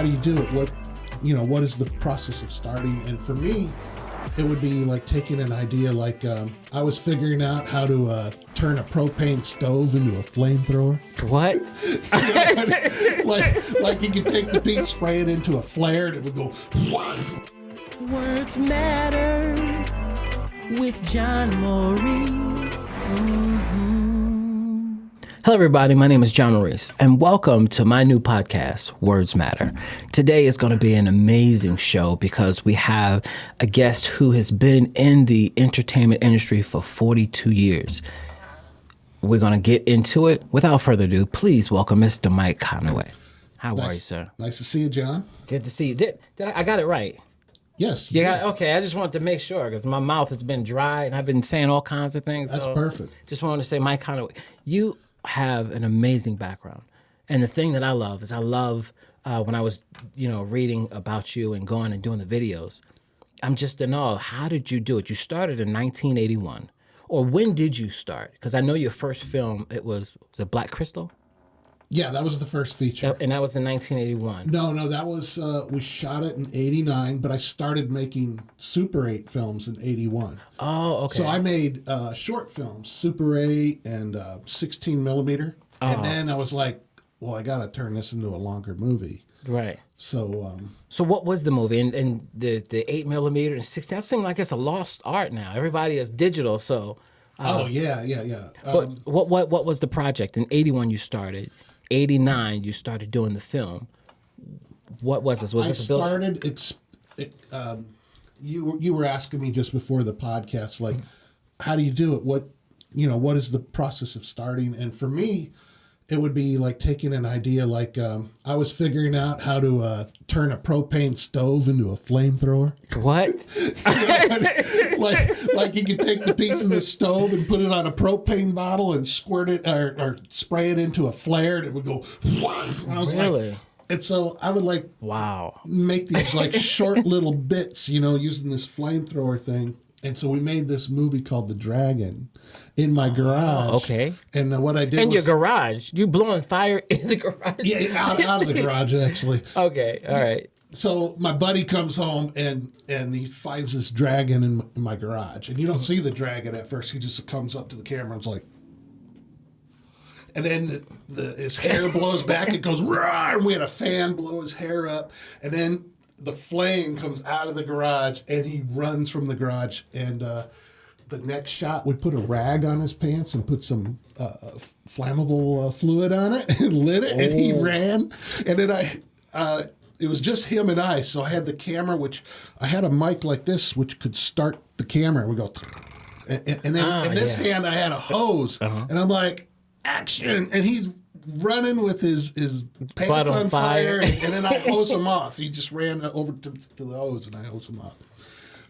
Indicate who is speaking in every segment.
Speaker 1: how do you do it? What is the process of starting? And for me, it would be like taking an idea, like I was figuring out how to turn a propane stove into a flamethrower.
Speaker 2: What?
Speaker 1: like you could take the piece, spray it into a flare, and it would go.
Speaker 3: Words matter with John Maurice.
Speaker 2: Hello, everybody. My name is John Maurice, and welcome to my new podcast, Words Matter. Today is going to be an amazing show because we have a guest who has been in the entertainment industry for 42 years. We're going to get into it. Without further ado, please welcome Mr. Mike Conway. How are you, sir?
Speaker 1: Nice to see you, John.
Speaker 2: Good to see you. Did I got it right?
Speaker 1: Yes.
Speaker 2: Yeah. Okay. I just wanted to make sure because my mouth has been dry and I've been saying all kinds of things.
Speaker 1: That's perfect.
Speaker 2: Just wanted to say, Mike Conway, you have an amazing background, and the thing that I love is when I was reading about you and going and doing the videos, I'm just in awe. How did you do it? You started in 1981, or when did you start? Because I know your first film, was it Black Crystal?
Speaker 1: Yeah, that was the first feature.
Speaker 2: And that was in 1981.
Speaker 1: No, that was, we shot it in 89, but I started making Super 8 films in 81.
Speaker 2: Oh, okay.
Speaker 1: So I made short films, Super 8 and 16 millimeter. Oh. And then I was like, well, I got to turn this into a longer movie.
Speaker 2: Right.
Speaker 1: So
Speaker 2: so what was the movie? And the 8 millimeter and 16, that seems like it's a lost art now. Everybody is digital, so.
Speaker 1: Yeah.
Speaker 2: But what was the project? In 81 you started. 89 you started doing the film. What was this? Was this a building?
Speaker 1: You were asking me just before the podcast, like, how do you do it? What is the process of starting? And for me, it would be like taking an idea, like I was figuring out how to turn a propane stove into a flamethrower.
Speaker 2: What?
Speaker 1: like you could take the piece of the stove and put it on a propane bottle and squirt it or spray it into a flare, and it would go. And I was
Speaker 2: really?
Speaker 1: And so I would make these like short little bits, using this flamethrower thing. And so we made this movie called The Dragon in my garage.
Speaker 2: Okay.
Speaker 1: And what I did
Speaker 2: in your garage? You blowing fire in the garage?
Speaker 1: Yeah, out of the garage, actually.
Speaker 2: Okay, all right.
Speaker 1: So my buddy comes home and he finds this dragon in my garage. And you don't see the dragon at first. He just comes up to the camera and is like... And then his hair blows back. It goes, roar, and we had a fan blow his hair up. And then the flame comes out of the garage, and he runs from the garage. And the next shot, we put a rag on his pants and put some flammable fluid on it and lit it, and he ran. And then it was just him and I, so I had the camera, which I had a mic like this, which could start the camera, and we go, and then in this hand, I had a hose, and I'm like, action, and he's running with his pants on fire, and then I hose him off. He just ran over to the hose, and I hose him off.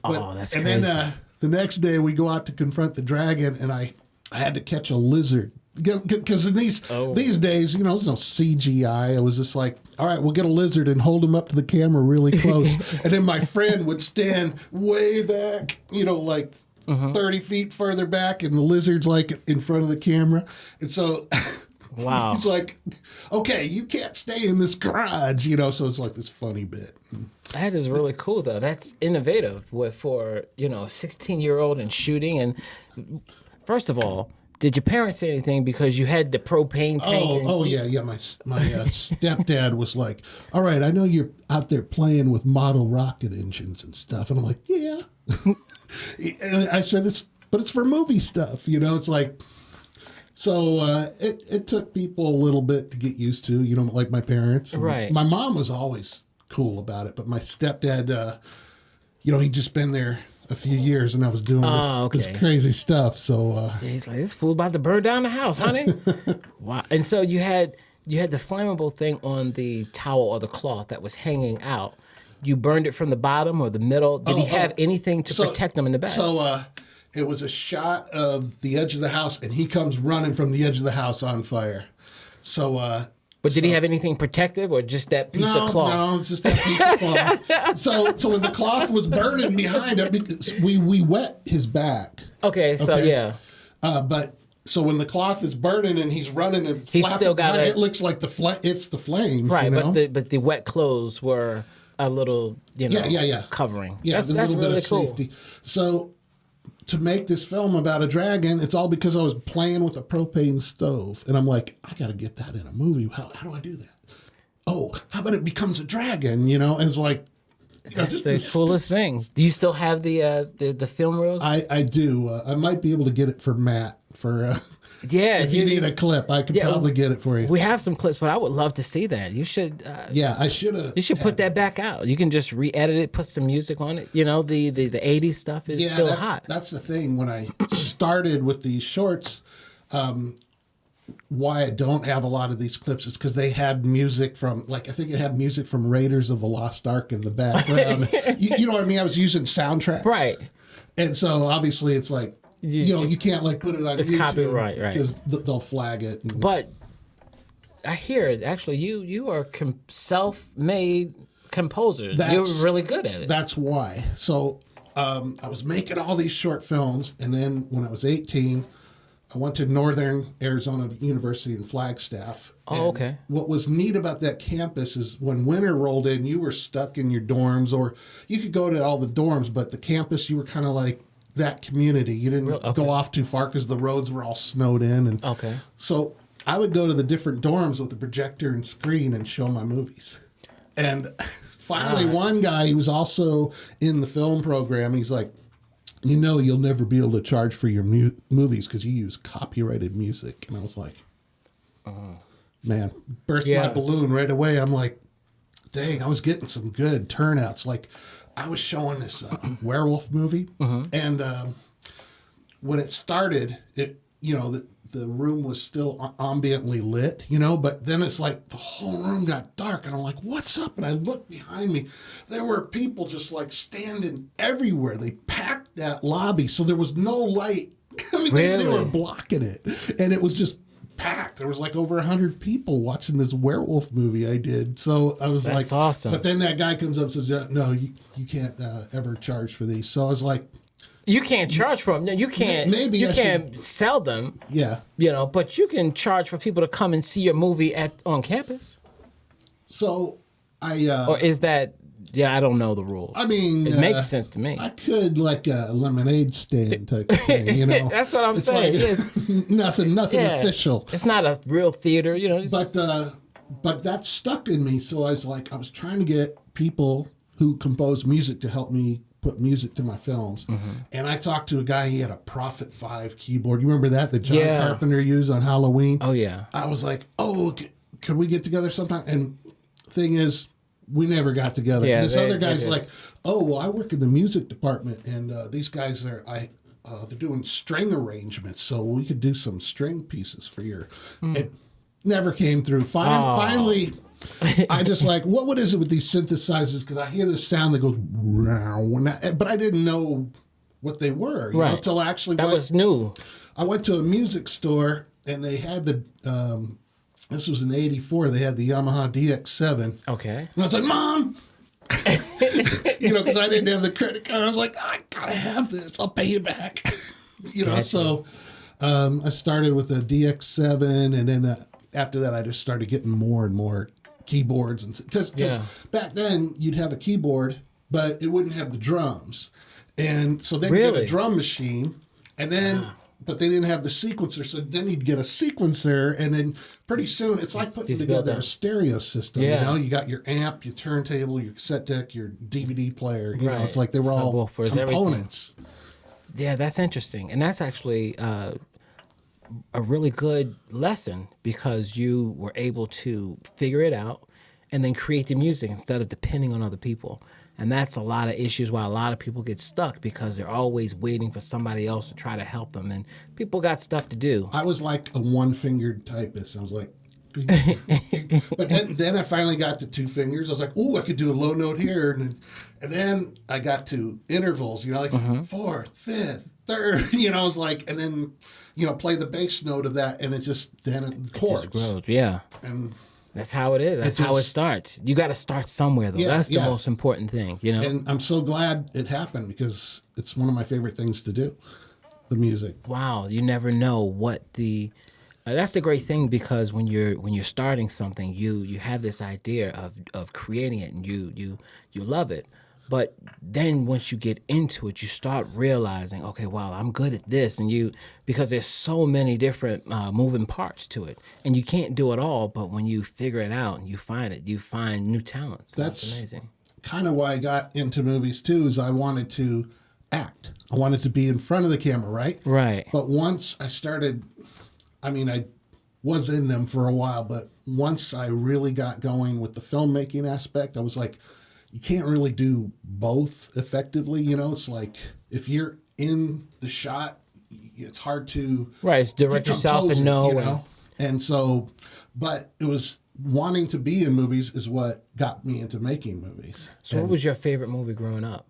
Speaker 2: That's
Speaker 1: crazy.
Speaker 2: And
Speaker 1: then the next day, we go out to confront the dragon, and I had to catch a lizard. Because in these days, there's no CGI. It was just like, all right, we'll get a lizard and hold him up to the camera really close. And then my friend would stand way back, like 30 feet further back, and the lizard's like in front of the camera. And so...
Speaker 2: Wow.
Speaker 1: He's like, okay, you can't stay in this garage, so it's like this funny bit.
Speaker 2: That is really cool, though. That's innovative for, a 16-year-old and shooting. And first of all, did your parents say anything because you had the propane tank?
Speaker 1: Yeah. My stepdad was like, all right, I know you're out there playing with model rocket engines and stuff. And I'm like, yeah. And I said, it's for movie stuff, it's like... So it took people a little bit to get used to, like my parents. And
Speaker 2: right.
Speaker 1: My mom was always cool about it, but my stepdad, he'd just been there a few years, and I was doing this crazy stuff. So
Speaker 2: he's like, this fool about to burn down the house, honey. Wow. And so you had the flammable thing on the towel or the cloth that was hanging out. You burned it from the bottom or the middle. Did he have anything to protect them in the back?
Speaker 1: So it was a shot of the edge of the house, and he comes running from the edge of the house on fire. So,
Speaker 2: but did he have anything protective, or just that piece of cloth?
Speaker 1: No, it's just that piece of cloth. So when the cloth was burning behind him, we wet his back.
Speaker 2: Okay, so yeah.
Speaker 1: But So when the cloth is burning and he's running and
Speaker 2: He's
Speaker 1: flapping,
Speaker 2: still got
Speaker 1: it looks like it's the flames,
Speaker 2: right,
Speaker 1: you know?
Speaker 2: but the wet clothes were a little, covering.
Speaker 1: Yeah,
Speaker 2: that's
Speaker 1: a little
Speaker 2: really
Speaker 1: bit of
Speaker 2: cool.
Speaker 1: safety. So to make this film about a dragon, it's all because I was playing with a propane stove, and I'm like, I got to get that in a movie. How do I do that? Oh, how about it becomes a dragon? And it's like,
Speaker 2: That's the coolest thing. Do you still have the film reels?
Speaker 1: I do. I might be able to get it for Matt for. If you need a clip, I could probably get it for you.
Speaker 2: We have some clips, but I would love to see that. You should.
Speaker 1: I should have.
Speaker 2: You should put that back out. You can just re-edit it, put some music on it. The 80s stuff is still hot.
Speaker 1: That's the thing. When I started with these shorts, why I don't have a lot of these clips is because they had music from, I think it had music from Raiders of the Lost Ark in the background. you know what I mean? I was using soundtracks.
Speaker 2: Right.
Speaker 1: And so obviously it's like, you can't put it on
Speaker 2: it's
Speaker 1: YouTube.
Speaker 2: Copyright, right.
Speaker 1: Because they'll flag it.
Speaker 2: But I hear it. Actually, you are self-made composer. You're really good at it.
Speaker 1: That's why. So I was making all these short films, and then when I was 18, I went to Northern Arizona University in Flagstaff.
Speaker 2: Oh, okay.
Speaker 1: What was neat about that campus is when winter rolled in, you were stuck in your dorms, or you could go to all the dorms, but the campus, you were kind of like that community. You didn't go off too far because the roads were all snowed in. And so I would go to the different dorms with the projector and screen and show my movies. And finally, one guy, he was also in the film program, he's like, you'll never be able to charge for your movies because you use copyrighted music. And I was like, man, burst my balloon right away. I'm like, dang, I was getting some good turnouts. I was showing this werewolf movie, and when it started, the room was still ambiently lit, but then it's like the whole room got dark, and I'm like, what's up? And I looked behind me. There were people just standing everywhere. They packed that lobby, so there was no light. I mean, they were blocking it, and it was just packed. There was over 100 people watching this werewolf movie I did. So I was
Speaker 2: That's awesome.
Speaker 1: But then that guy comes up and says, no, you can't ever charge for these. So I was like,
Speaker 2: you can't charge for them. No, you can't. Maybe you can't sell them.
Speaker 1: Yeah.
Speaker 2: But you can charge for people to come and see your movie on campus.
Speaker 1: So
Speaker 2: or is that? Yeah, I don't know the rules.
Speaker 1: I mean,
Speaker 2: it makes sense to me.
Speaker 1: I could a lemonade stand type of thing,
Speaker 2: That's what I'm saying. It's
Speaker 1: nothing official.
Speaker 2: It's not a real theater,
Speaker 1: But that stuck in me. So I was trying to get people who compose music to help me put music to my films. And I talked to a guy, he had a Prophet 5 keyboard. You remember that John Carpenter used on Halloween?
Speaker 2: Oh, yeah.
Speaker 1: I was like, could we get together sometime? And thing is, we never got together.
Speaker 2: Yeah,
Speaker 1: this other guy's like, I work in the music department, and these guys they're doing string arrangements, so we could do some string pieces for your. It never came through. Finally, I just what is it with these synthesizers? Because I hear this sound that goes, but I didn't know what they were until I actually
Speaker 2: that was new.
Speaker 1: I went to a music store, and they had the. This was in '84. They had the Yamaha DX7.
Speaker 2: Okay.
Speaker 1: And I was like, Mom! Because I didn't have the credit card. I was like, I gotta have this. I'll pay you back. So I started with a DX7, and then after that, I just started getting more and more keyboards. Because back then, you'd have a keyboard, but it wouldn't have the drums. And so then you get a drum machine, and then... But they didn't have the sequencer, so then you'd get a sequencer, and then pretty soon it's like putting together a stereo system. You got your amp, your turntable, your cassette deck, your DVD player. It's like they were all components.
Speaker 2: Everything. Yeah, that's interesting, and that's actually a really good lesson because you were able to figure it out and then create the music instead of depending on other people. And that's a lot of issues why a lot of people get stuck because they're always waiting for somebody else to try to help them. And people got stuff to do.
Speaker 1: I was like a one-fingered typist. I was like, but then I finally got to 2 fingers. I was like, I could do a low note here. And then I got to intervals, 4th, 5th, 3rd, I was like, and then, play the bass note of that. And then chords.
Speaker 2: It just grows, yeah. And that's how it is. That's how it starts. You got to start somewhere, though. That's the most important thing,
Speaker 1: And I'm so glad it happened because it's one of my favorite things to do. the music.
Speaker 2: Wow, you never know what the. That's the great thing, because when you're starting something, you have this idea of creating it, and you love it. But then once you get into it, you start realizing, okay, wow, I'm good at this, and because there's so many different moving parts to it, and you can't do it all. But when you figure it out and you find new talents. That's amazing.
Speaker 1: Kind of why I got into movies too. Is I wanted to act. I wanted to be in front of the camera, right?
Speaker 2: Right.
Speaker 1: But once I started, I was in them for a while, but once I really got going with the filmmaking aspect, I was like, you can't really do both effectively. It's like if you're in the shot, it's hard to
Speaker 2: it's direct yourself and know.
Speaker 1: And so, but it was wanting to be in movies is what got me into making movies.
Speaker 2: So, what was your favorite movie growing up?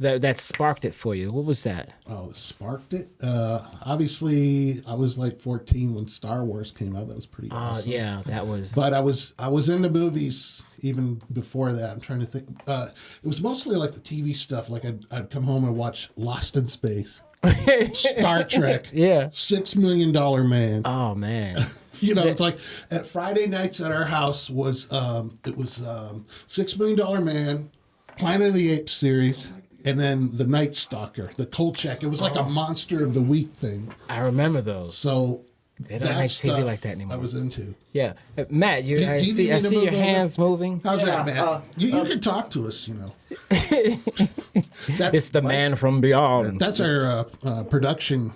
Speaker 2: That sparked it for you. What was that?
Speaker 1: Oh, sparked it. Obviously, I was like 14 when Star Wars came out. That was pretty awesome.
Speaker 2: Yeah, that was.
Speaker 1: But I was into movies even before that. I'm trying to think. It was mostly like the TV stuff. Like I'd come home and watch Lost in Space, Star Trek, $6 Million Man.
Speaker 2: Oh man.
Speaker 1: It's like at Friday nights at our house was $6 Million Man, Planet of the Apes series. And then the Night Stalker, the Kolchak. It was like a Monster of the Week thing.
Speaker 2: I remember those.
Speaker 1: So
Speaker 2: they don't make TV like that anymore.
Speaker 1: I was into.
Speaker 2: Yeah, Matt, I see your hands moving.
Speaker 1: How's that, Matt? You can talk to us.
Speaker 2: It's the man from beyond.
Speaker 1: That's our production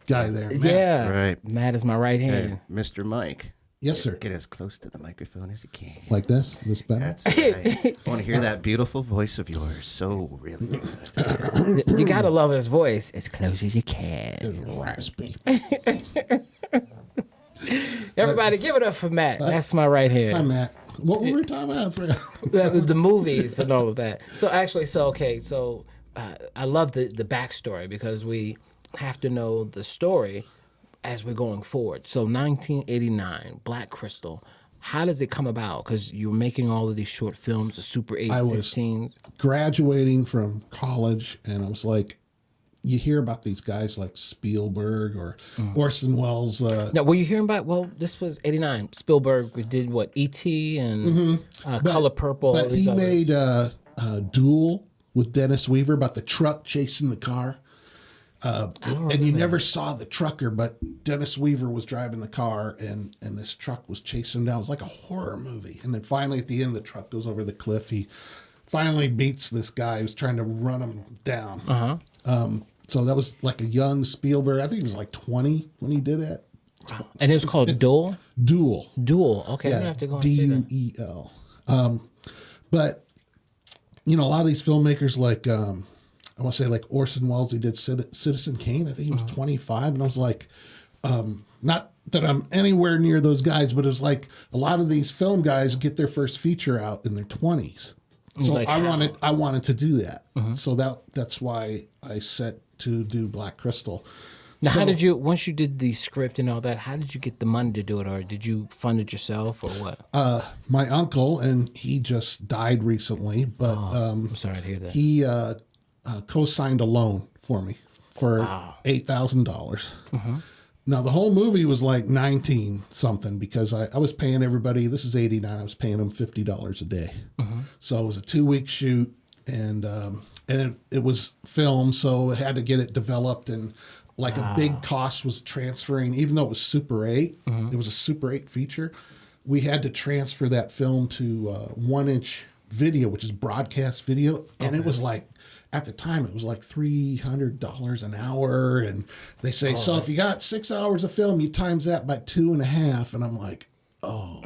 Speaker 1: guy there. Matt.
Speaker 2: Yeah,
Speaker 4: right.
Speaker 2: Matt is my right hand.
Speaker 4: Hey, Mr. Mike.
Speaker 1: Yes, sir.
Speaker 4: Get as close to the microphone as you can.
Speaker 1: Like this? This better?
Speaker 4: That's right. I want to hear that beautiful voice of yours. So really good.
Speaker 2: You gotta love his voice as close as you can.
Speaker 1: It's raspy.
Speaker 2: Everybody, give it up for Matt. That's my right hand.
Speaker 1: Hi, Matt. What were we talking about?
Speaker 2: The movies and all of that. So I love the backstory, because we have to know the story as we're going forward. So 1989, Black Crystal. How does it come about? Because you're making all of these short films, the Super 8,
Speaker 1: I was
Speaker 2: 16s.
Speaker 1: graduating from college, and I was like, you hear about these guys like Spielberg or Orson Welles.
Speaker 2: Now, were you hearing about? Well, this was '89. Spielberg did what? E.T. and Color Purple.
Speaker 1: But he made Duel with Dennis Weaver about the truck chasing the car. And you never saw the trucker, but Dennis Weaver was driving the car, and this truck was chasing him down. It was like a horror movie. And then finally, at the end, the truck goes over the cliff. He finally beats this guy who's trying to run him down. So that was like a young Spielberg. I think he was like 20 when he did it.
Speaker 2: And it was called Duel?
Speaker 1: Duel.
Speaker 2: Duel. Okay, I'm going to have to go and see that.
Speaker 1: Duel. But, a lot of these filmmakers like... I want to say like Orson Welles, he did Citizen Kane. I think he was 25. And I was like, not that I'm anywhere near those guys, but it was like a lot of these film guys get their first feature out in their 20s. So
Speaker 2: like
Speaker 1: I wanted to do that. So that's why I set to do Black Crystal.
Speaker 2: Now, how did you, once you did the script and all that, how did you get the money to do it? Or did you fund it yourself or what?
Speaker 1: My uncle, and he just died recently, but
Speaker 2: I'm sorry to hear that.
Speaker 1: he co-signed a loan for me for $8,000. Now the whole movie was like 19 something, because I was paying everybody. This is 89. I was paying them $50 a day. So it was a 2-week shoot, and it was filmed, so it had to get it developed, and like a big cost was transferring. Even though it was Super 8, it was a Super 8 feature. We had to transfer that film to 1-inch video, which is broadcast video, and it was like, at the time, it was like $300 an hour. And they say, so if you got 6 hours of film, you times that by 2.5. And I'm like, oh,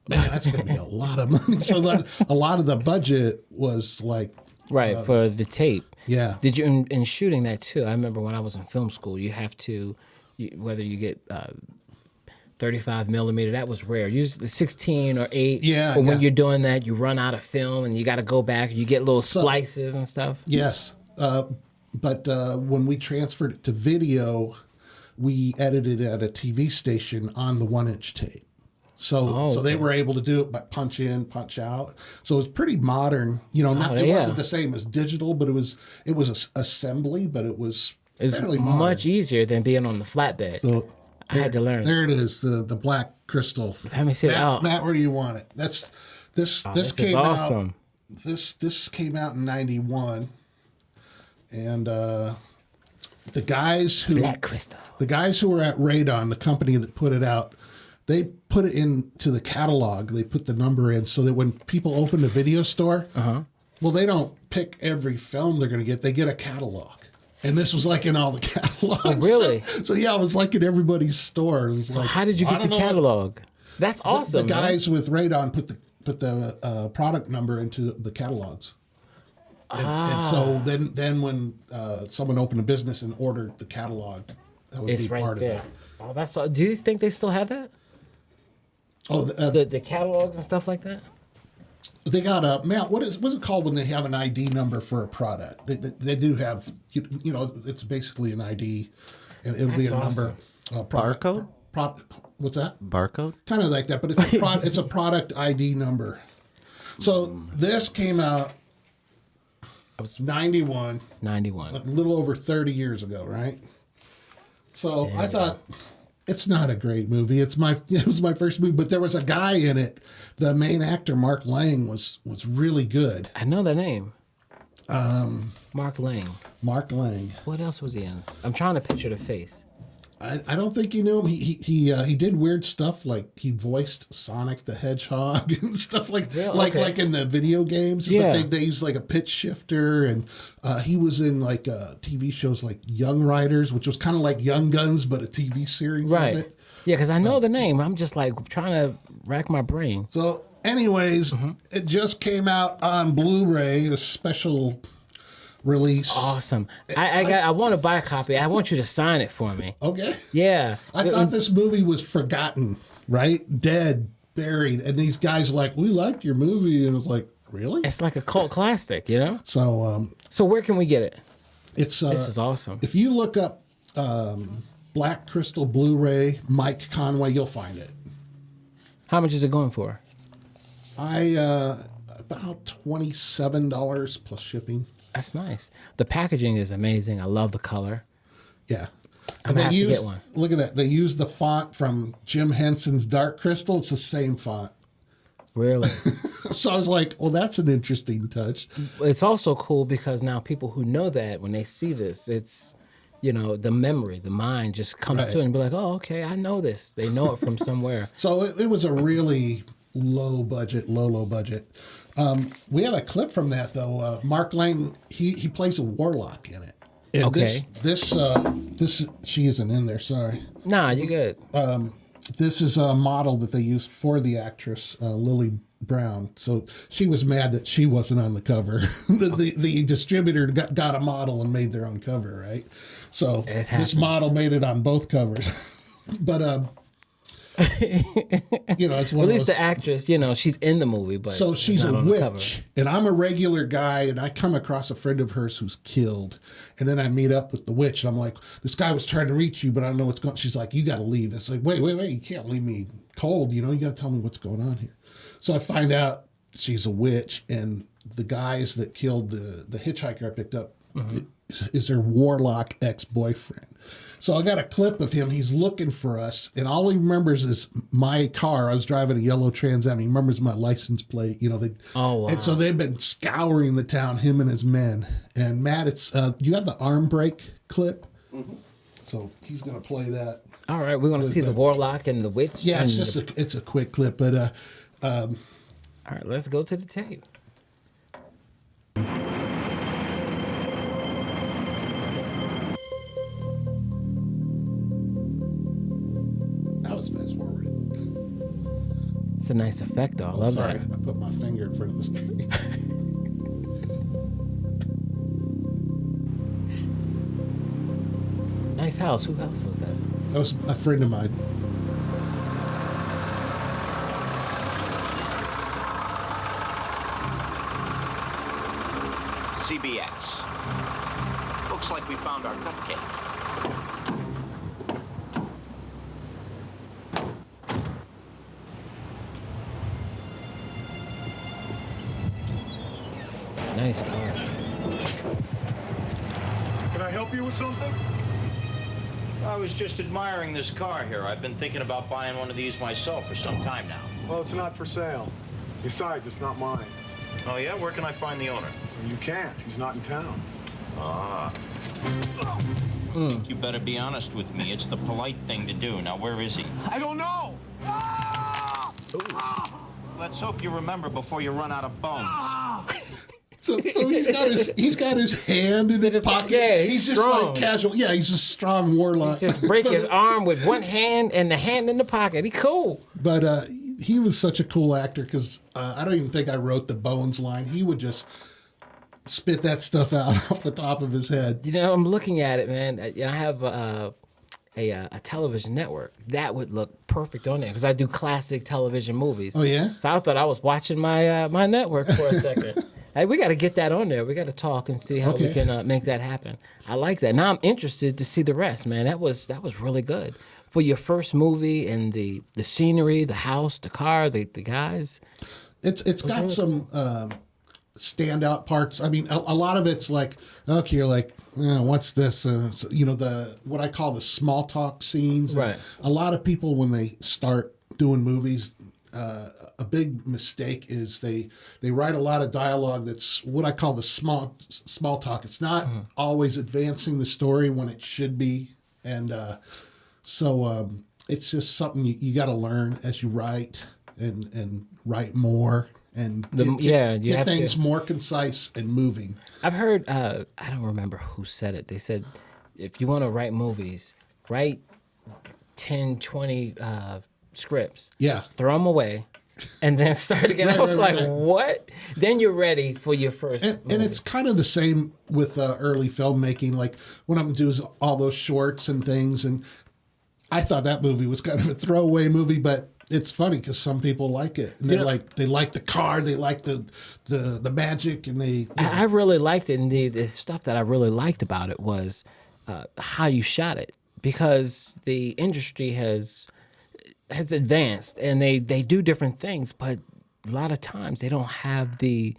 Speaker 1: man, that's going to be a lot of money. So a lot of the budget was like...
Speaker 2: Right, for the tape.
Speaker 1: Yeah.
Speaker 2: Did you, in shooting that too, I remember when I was in film school, you have to, whether you get 35 millimeter, that was rare. Usually 16 or 8.
Speaker 1: Yeah.
Speaker 2: But when you're doing that, you run out of film and you got to go back. You get little splices and stuff.
Speaker 1: Yes. But when we transferred it to video, we edited it at a TV station on the 1-inch tape. So they were able to do it by punch in, punch out. So it was pretty modern. It wasn't the same as digital, but it was assembly, but it was
Speaker 2: It's
Speaker 1: fairly modern.
Speaker 2: much easier than being on the flatbed.
Speaker 1: So
Speaker 2: I had to learn.
Speaker 1: There it is, the black crystal.
Speaker 2: Let me see.
Speaker 1: Matt, Matt, where do you want it? This
Speaker 2: this
Speaker 1: came
Speaker 2: is awesome.
Speaker 1: out. This came out in '91, and the guys who
Speaker 2: Black crystal.
Speaker 1: the guys who were at Radon, the company that put it out, they put it into the catalog. They put the number in so that when people open the video store, well, they don't pick every film they're going to get. They get a catalog. And this was like in all the catalogs.
Speaker 2: Oh, really?
Speaker 1: So yeah, it was like in everybody's store. It was
Speaker 2: So
Speaker 1: like,
Speaker 2: how did you
Speaker 1: I
Speaker 2: get the
Speaker 1: don't know.
Speaker 2: catalog? That's awesome.
Speaker 1: The
Speaker 2: man.
Speaker 1: guys with Radon put the product number into the catalogs. And so then when someone opened a business and ordered the catalog, that would
Speaker 2: It's
Speaker 1: be
Speaker 2: right
Speaker 1: part
Speaker 2: there.
Speaker 1: of it.
Speaker 2: Oh, that's all. Do you think they still have that?
Speaker 1: Oh,
Speaker 2: The catalogs and stuff like that?
Speaker 1: they got Matt. What's it called when they have an ID number for a product? They do have you know it's basically an ID, and it'll be a
Speaker 2: That's
Speaker 1: number.
Speaker 4: Barcode?
Speaker 1: What's that?
Speaker 4: Barcode?
Speaker 1: Kind of like that, but it's a product ID number. So this came out.
Speaker 2: I was
Speaker 1: 91,
Speaker 2: 91.
Speaker 1: a little over 30 years ago, right? So I thought it's not a great movie. It was my first movie, but there was a guy in it. The main actor, Mark Lang, was really good.
Speaker 2: I know that name. Mark Lang.
Speaker 1: Mark Lang.
Speaker 2: What else was he in? I'm trying to picture the face.
Speaker 1: I don't think you knew him. He did weird stuff, like he voiced Sonic the Hedgehog and stuff like like in the video games.
Speaker 2: Yeah.
Speaker 1: But they used like a pitch shifter, and he was in like TV shows like Young Riders, which was kind of like Young Guns, but a TV series
Speaker 2: Right.
Speaker 1: of it.
Speaker 2: Yeah, because I know the name. I'm just like trying to rack my brain.
Speaker 1: So, anyways, it just came out on Blu-ray, a special release.
Speaker 2: Awesome. I want to buy a copy. I want you to sign it for me.
Speaker 1: Okay.
Speaker 2: Yeah.
Speaker 1: I thought this movie was forgotten, right? Dead, buried. And these guys are like, we liked your movie. And it's like, really?
Speaker 2: It's like a cult classic, you know?
Speaker 1: So
Speaker 2: So where can we get it?
Speaker 1: it's
Speaker 2: This is awesome.
Speaker 1: if you look up Black Crystal Blu-ray Mike Conway, you'll find it.
Speaker 2: How much is it going for?
Speaker 1: About $27 plus shipping.
Speaker 2: That's nice. The packaging is amazing. I love the color.
Speaker 1: Yeah.
Speaker 2: I'm
Speaker 1: And
Speaker 2: gonna have to get one.
Speaker 1: Look at that. They used the font from Jim Henson's Dark Crystal. It's the same font.
Speaker 2: Really.
Speaker 1: So I was like, well, that's an interesting touch.
Speaker 2: It's also cool because now people who know that, when they see this, it's, you know, the memory, the mind just comes
Speaker 1: Right.
Speaker 2: to it and be like, oh, okay, I know this. They know it from somewhere.
Speaker 1: So it was a really low budget. We have a clip from that though. Mark Lang, he plays a warlock in it. And
Speaker 2: Okay.
Speaker 1: This she isn't in there. Sorry.
Speaker 2: Nah, you good.
Speaker 1: This is a model that they used for the actress Lily Brown. So she was mad that she wasn't on the cover. the distributor got a model and made their own cover, right? So
Speaker 2: It
Speaker 1: this
Speaker 2: happens.
Speaker 1: model made it on both covers. But you know, it's one
Speaker 2: At
Speaker 1: of
Speaker 2: least
Speaker 1: those.
Speaker 2: the actress, you know, she's in the movie, but
Speaker 1: So she's
Speaker 2: not
Speaker 1: a
Speaker 2: on the cover.
Speaker 1: witch, and I'm a regular guy, and I come across a friend of hers who's killed, and then I meet up with the witch, and I'm like, this guy was trying to reach you, but I don't know what's going on. She's like, you got to leave. It's like, wait, you can't leave me cold, you know, you got to tell me what's going on here. So I find out she's a witch, and the guys that killed the hitchhiker I picked up is her warlock ex-boyfriend. So I got a clip of him. He's looking for us, and all he remembers is my car. I was driving a yellow Trans Am. He remembers my license plate. You know,
Speaker 2: Oh, wow.
Speaker 1: And so they've been scouring the town, him and his men. And Matt, it's you have the arm break clip, so he's gonna play that.
Speaker 2: All right, we're going to see the warlock and the witch.
Speaker 1: Yeah, it's
Speaker 2: and
Speaker 1: just it's a quick clip, but
Speaker 2: all right, let's go to the tape.
Speaker 1: that was fast forward.
Speaker 2: It's a nice effect, though. I love
Speaker 1: Sorry,
Speaker 2: that.
Speaker 1: I put my finger in front of the screen.
Speaker 2: Nice house. Whose house was that?
Speaker 1: That was a friend of mine.
Speaker 5: CBX. Looks like we found our cupcake.
Speaker 2: Nice car.
Speaker 6: Can I help you with something?
Speaker 5: I was just admiring this car here. I've been thinking about buying one of these myself for some time now.
Speaker 6: Well, it's not for sale. Besides, it's not mine.
Speaker 5: Oh, yeah? Where can I find the owner?
Speaker 6: You can't. He's not in town.
Speaker 5: Ah. You better be honest with me. It's the polite thing to do. Now, where is he?
Speaker 6: I don't know!
Speaker 5: Let's hope you remember before you run out of bones.
Speaker 1: So he's got his hand in his pocket.
Speaker 2: Yeah,
Speaker 1: he's just
Speaker 2: strong.
Speaker 1: like casual. Yeah, he's a strong warlock.
Speaker 2: Just break his arm with one hand and the hand in the pocket. He cool.
Speaker 1: But he was such a cool actor because I don't even think I wrote the bones line. He would just spit that stuff out off the top of his head.
Speaker 2: You know, I'm looking at it, man. I have a television network that would look perfect on there because I do classic television movies.
Speaker 1: Oh yeah.
Speaker 2: So I thought I was watching my my network for a second. Hey, we got to get that on there. We got to talk and see how we can make that happen. I like that. Now I'm interested to see the rest, man. That was really good for your first movie, and the scenery, the house, the car, the guys.
Speaker 1: It's got
Speaker 2: really
Speaker 1: some standout parts. I mean, a lot of it's like, okay, you're like, what's this? So, you know, what I call the small talk scenes.
Speaker 2: Right.
Speaker 1: A lot of people, when they start doing movies, a big mistake is they write a lot of dialogue that's what I call the small talk. It's not always advancing the story when it should be, and so it's just something you got to learn as you write and write more and get things more concise and moving.
Speaker 2: I've heard, I don't remember who said it. They said, if you want to write movies, write 10, 20 scripts.
Speaker 1: Yeah.
Speaker 2: Throw them away and then start again. I was like, what? Then you're ready for your first movie.
Speaker 1: And it's kind of the same with early filmmaking. Like when I'm doing all those shorts and things, and I thought that movie was kind of a throwaway movie, but it's funny because some people like it, and they like the car, they like the magic, and they.
Speaker 2: I really liked it, and the stuff that I really liked about it was how you shot it, because the industry has advanced and they do different things, but a lot of times they don't have the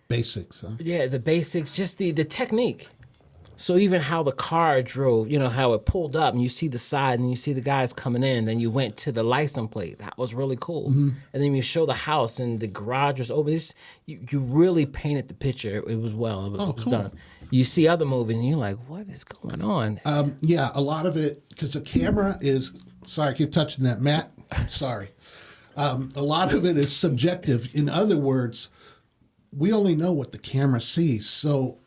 Speaker 1: basics. Huh?
Speaker 2: Yeah, the basics, just the technique. So even how the car drove, you know, how it pulled up and you see the side and you see the guys coming in, then you went to the license plate. That was really cool. And then you show the house and the garage was open. You really painted the picture. It was well. It was
Speaker 1: cool.
Speaker 2: done. You see other movies and you're like, what is going on?
Speaker 1: Yeah, a lot of it, because the camera is, sorry, I keep touching that, Matt. Sorry. A lot of it is subjective. In other words, we only know what the camera sees. So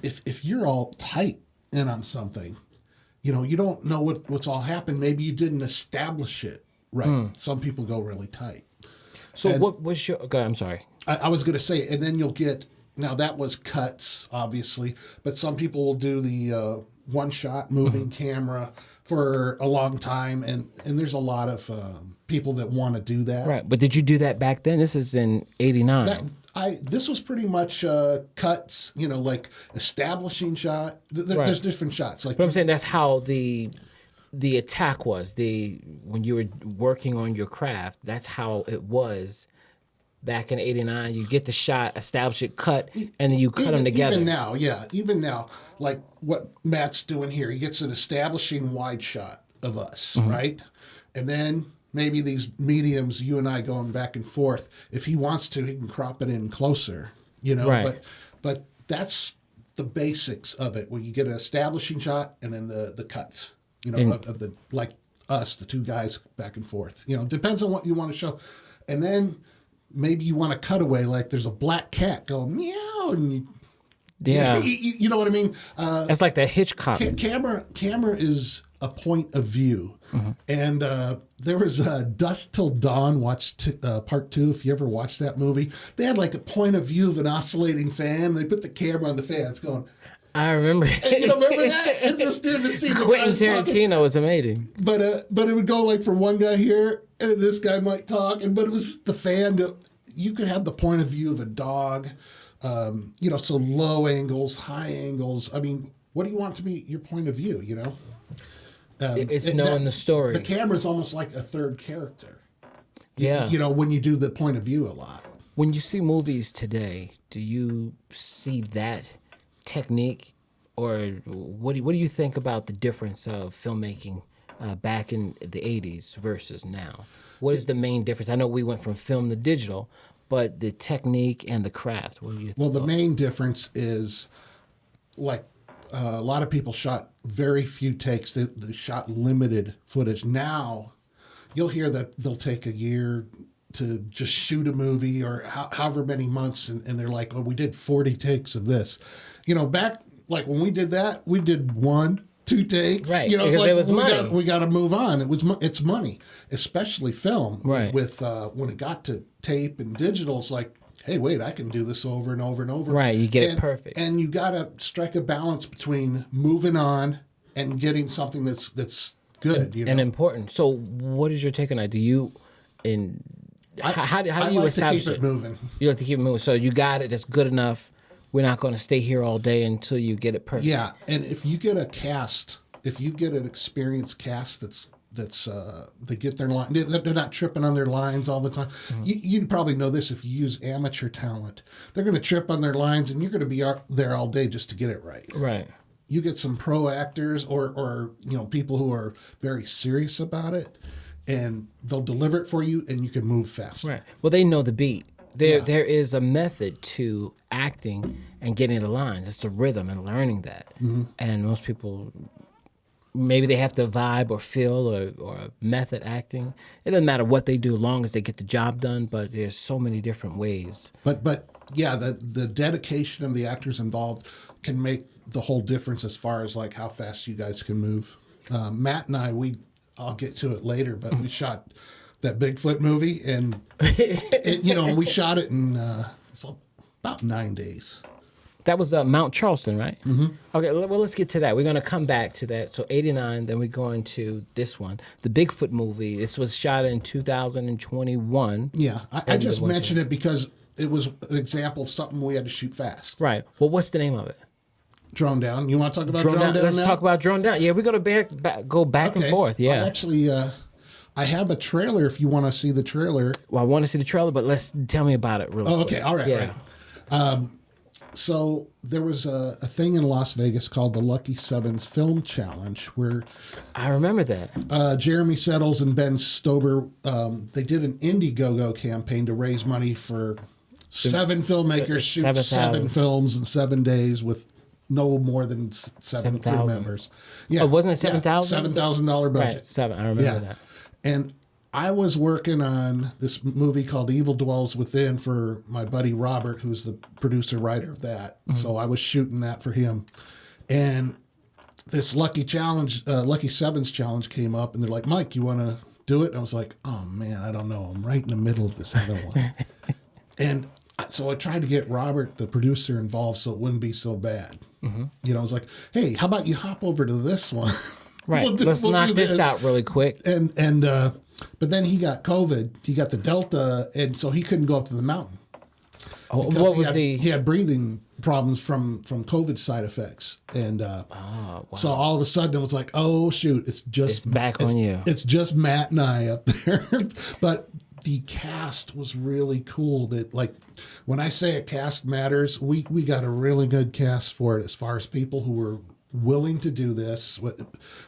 Speaker 1: if you're all tight in on something, you know, you don't know what's all happened. Maybe you didn't establish it right. Some people go really tight.
Speaker 2: So what was your, okay, I'm sorry.
Speaker 1: I was going to say, and then you'll get, now that was cuts, obviously, but some people will do the one-shot moving camera for a long time, and there's a lot of people that want to do that.
Speaker 2: Right, but did you do that back then? This is in '89.
Speaker 1: This was pretty much cuts, you know, like establishing shot. There's different shots. Like,
Speaker 2: but I'm saying that's how the attack was. When you were working on your craft, that's how it was. Back in '89, you get the shot, establish it, cut, and then you cut them together.
Speaker 1: Even now, like what Matt's doing here, he gets an establishing wide shot of us, right? And then maybe these mediums, you and I going back and forth. If he wants to, he can crop it in closer, you know.
Speaker 2: Right.
Speaker 1: But that's the basics of it, where you get an establishing shot and then the cuts, you know, of the, like us, the two guys back and forth. You know, depends on what you want to show, and then. Maybe you want a cutaway, like there's a black cat going meow, and you know what I mean.
Speaker 2: That's like the Hitchcock.
Speaker 1: Camera is a point of view, and there was Dusk Till Dawn. Watch part 2 if you ever watched that movie. They had like a point of view of an oscillating fan. They put the camera on the fan. It's going.
Speaker 2: I remember.
Speaker 1: And you remember that? It's just the scene.
Speaker 2: Quentin Tarantino was amazing.
Speaker 1: But it would go like from one guy here, and this guy might talk, but it was the fan. You could have the point of view of a dog, you know, so low angles, high angles. I mean, what do you want to be your point of view? You know,
Speaker 2: it's knowing the story.
Speaker 1: The camera's almost like a third character.
Speaker 2: Yeah.
Speaker 1: You know, when you do the point of view a lot.
Speaker 2: When you see movies today, do you see that technique, or what do you think about the difference of filmmaking back in the 80s versus now? What is the main difference? I know we went from film to digital, but the technique and the craft, what do you think?
Speaker 1: Well, the main difference is, like, a lot of people shot very few takes. They shot limited footage. Now, you'll hear that they'll take a year to just shoot a movie, or however many months, and they're like, oh, we did 40 takes of this. Back, like, when we did that, we did 1-2 takes.
Speaker 2: Right,
Speaker 1: It's
Speaker 2: because
Speaker 1: like,
Speaker 2: it was money.
Speaker 1: we got to move on. It's money, especially film.
Speaker 2: Right.
Speaker 1: With when it got to tape and digital, it's like, hey, wait, I can do this over and over and over.
Speaker 2: Right, you get it perfect.
Speaker 1: And you got to strike a balance between moving on and getting something that's good,
Speaker 2: and important. So, what is your take on that? Do you, how do
Speaker 1: I
Speaker 2: you
Speaker 1: like
Speaker 2: establish
Speaker 1: to keep it moving?
Speaker 2: You like to keep it moving. So you got it. That's good enough. We're not going to stay here all day until you get it perfect.
Speaker 1: Yeah, and if you get an experienced cast they get their line, they're not tripping on their lines all the time.
Speaker 2: Mm-hmm.
Speaker 1: You probably know this if you use amateur talent. They're going to trip on their lines, and you're going to be there all day just to get it right.
Speaker 2: Right.
Speaker 1: You get some pro actors or people who are very serious about it, and they'll deliver it for you, and you can move fast.
Speaker 2: Right. Well, they know the beat. There is a method to acting and getting the lines. It's the rhythm and learning that. Mm-hmm. And most people, maybe they have to vibe or feel or method acting. It doesn't matter what they do, as long as they get the job done. But there's so many different ways.
Speaker 1: But yeah, the dedication of the actors involved can make the whole difference as far as like how fast you guys can move. Matt and I'll get to it later, but we shot that Bigfoot movie, and we shot it in it's about 9 days.
Speaker 2: That was Mount Charleston, right? Mm-hmm. Okay, well, let's get to that. We're going to come back to that. So 89, then we're going to this one, the Bigfoot movie. This was shot in 2021.
Speaker 1: Yeah, I just mentioned it because it was an example of something we had to shoot fast.
Speaker 2: Right. Well, what's the name of it?
Speaker 1: Drone Down. You want to talk about Drone Down?
Speaker 2: Let's talk about Drone Down. Yeah, we're going to go back and forth. Yeah.
Speaker 1: Actually, I have a trailer if you want to see the trailer.
Speaker 2: Well, I want to see the trailer, but tell me about it really quick.
Speaker 1: Okay. All right.
Speaker 2: Yeah.
Speaker 1: Right. So there was a thing in Las Vegas called the Lucky Sevens Film Challenge, where
Speaker 2: I remember that.
Speaker 1: Jeremy Settles and Ben Stober, they did an Indiegogo campaign to raise money for 7 filmmakers shoot 7 films in 7 days with no more than 7 crew members. Yeah,
Speaker 2: wasn't it 7,000?
Speaker 1: $7,000 budget.
Speaker 2: Right, 7. I remember that.
Speaker 1: And I was working on this movie called Evil Dwells Within for my buddy Robert, who's the producer writer of that. Mm-hmm. So I was shooting that for him, and this Lucky Sevens challenge came up, and they're like, "Mike, you want to do it?" And I was like, "Oh man, I don't know. I'm right in the middle of this other one." And so I tried to get Robert, the producer, involved so it wouldn't be so bad. Mm-hmm. I was like, "Hey, how about you hop over to this one?"
Speaker 2: Right. Let's knock this out really quick.
Speaker 1: And but then he got COVID. He got the Delta, and so he couldn't go up to the mountain.
Speaker 2: Oh, what was
Speaker 1: he had breathing problems from COVID side effects, and
Speaker 2: wow.
Speaker 1: So all of a sudden it was like, oh shoot, it's
Speaker 2: back on you.
Speaker 1: It's just Matt and I up there, but the cast was really cool. That, like, when I say a cast matters, we got a really good cast for it as far as people who were willing to do this. We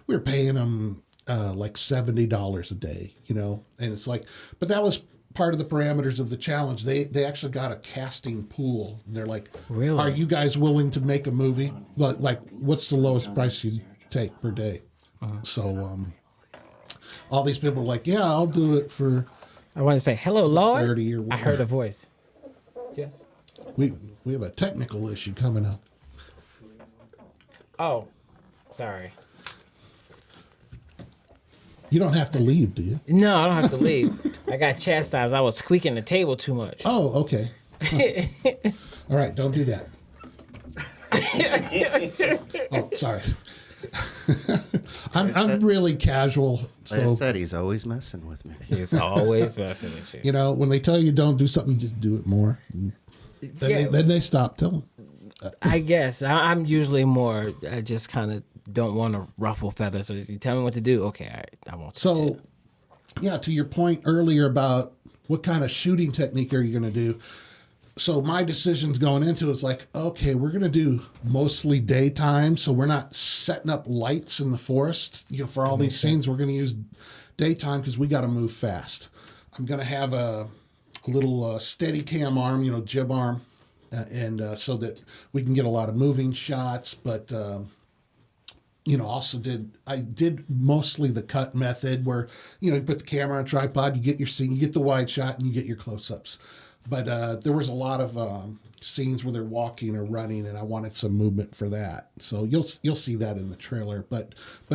Speaker 1: were paying them like $70 a day, and it's like, but that was part of the parameters of the challenge. They actually got a casting pool. They're like,
Speaker 2: really?
Speaker 1: Are you guys willing to make a movie? Like, what's the lowest price you'd take per day? So all these people were like, yeah, I'll do it for.
Speaker 2: I want to say, hello, Lord.
Speaker 1: 30 or whatever.
Speaker 2: I heard a voice. Yes.
Speaker 1: We have a technical issue coming up.
Speaker 2: Oh, sorry.
Speaker 1: You don't have to leave, do you?
Speaker 2: No, I don't have to leave. I got chastised. I was squeaking the table too much.
Speaker 1: Oh, okay. Huh. All right, don't do that. Oh, sorry. I'm really casual. So,
Speaker 4: Like I said, he's always messing with me.
Speaker 2: He's always messing with you.
Speaker 1: when they tell you don't do something, just do it more. And then they stop telling.
Speaker 2: I guess I'm usually more. I just kind of don't want to ruffle feathers. So you tell me what to do. Okay, all right, I won't.
Speaker 1: So, yeah, to your point earlier about what kind of shooting technique are you going to do? so my decisions going into it is like, okay, we're going to do mostly daytime. So we're not setting up lights in the forest, for all these scenes. We're going to use daytime because we got to move fast. I'm going to have a little steady cam arm, jib arm, and so that we can get a lot of moving shots. But, also I did mostly the cut method where, you put the camera on a tripod, you get your scene, you get the wide shot, and you get your close-ups. But there was a lot of scenes where they're walking or running, and I wanted some movement for that. So you'll see that in the trailer. But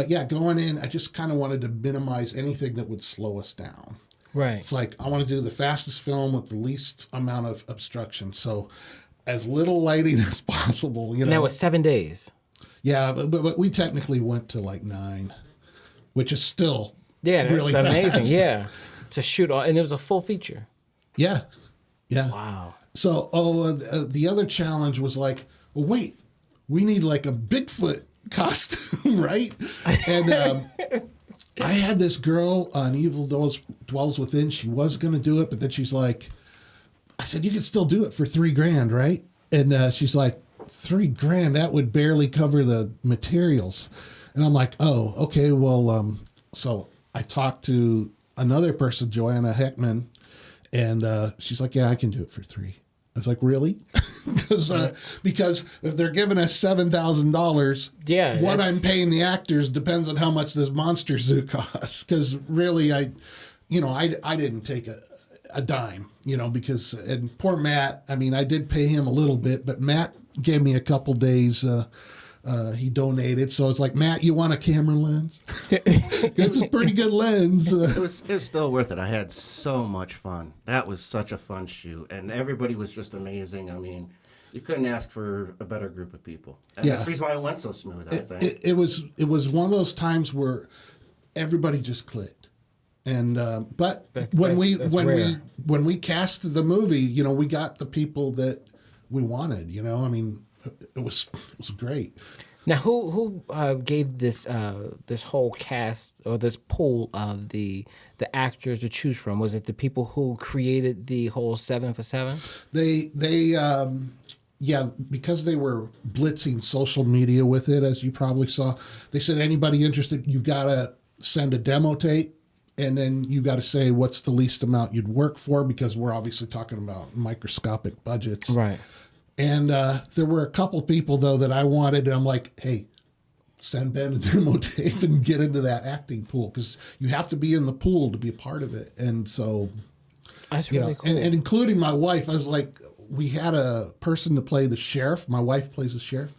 Speaker 1: yeah, going in, I just kind of wanted to minimize anything that would slow us down.
Speaker 2: Right.
Speaker 1: It's like I want to do the fastest film with the least amount of obstruction. So as little lighting as possible.
Speaker 2: And that was 7 days.
Speaker 1: Yeah, but we technically went to like 9, which is still really
Speaker 2: that's amazing.
Speaker 1: fast.
Speaker 2: Yeah, to shoot all, and it was a full feature.
Speaker 1: Yeah.
Speaker 2: Wow.
Speaker 1: So, the other challenge was like, well, wait, we need like a Bigfoot costume, right? And I had this girl on Evil Dwells Within. She was going to do it, but then she's like, I said, you could still do it for $3,000, right? And she's like, $3,000, that would barely cover the materials. And I'm like, oh, okay, well, so I talked to another person, Joanna Heckman, and she's like, yeah, I can do it for $3,000. I was like, really? Because if they're giving us $7,000, what I'm paying the actors depends on how much this monster zoo costs. Because really, I didn't take a dime, because, and poor Matt, I mean, I did pay him a little bit, but Matt gave me a couple days. He donated, so it's like, Matt, you want a camera lens? It's a pretty good lens.
Speaker 4: It was still worth it. I had so much fun. That was such a fun shoot, and everybody was just amazing. I mean, you couldn't ask for a better group of people. And that's the reason why it went so smooth, I think.
Speaker 1: It was one of those times where everybody just clicked. And but when we cast the movie, we got the people that we wanted. I mean, it was great.
Speaker 2: Now, who gave this this whole cast or this pool of the actors to choose from? Was it the people who created the whole 7 for 7?
Speaker 1: They because they were blitzing social media with it, as you probably saw. They said, anybody interested, you've got to send a demo tape. And then you got to say what's the least amount you'd work for, because we're obviously talking about microscopic budgets.
Speaker 2: Right.
Speaker 1: And there were a couple people, though, that I wanted. And I'm like, hey, send Ben a demo tape and get into that acting pool, because you have to be in the pool to be a part of it. And so,
Speaker 2: that's really cool.
Speaker 1: And including my wife, I was like, we had a person to play the sheriff. My wife plays the sheriff.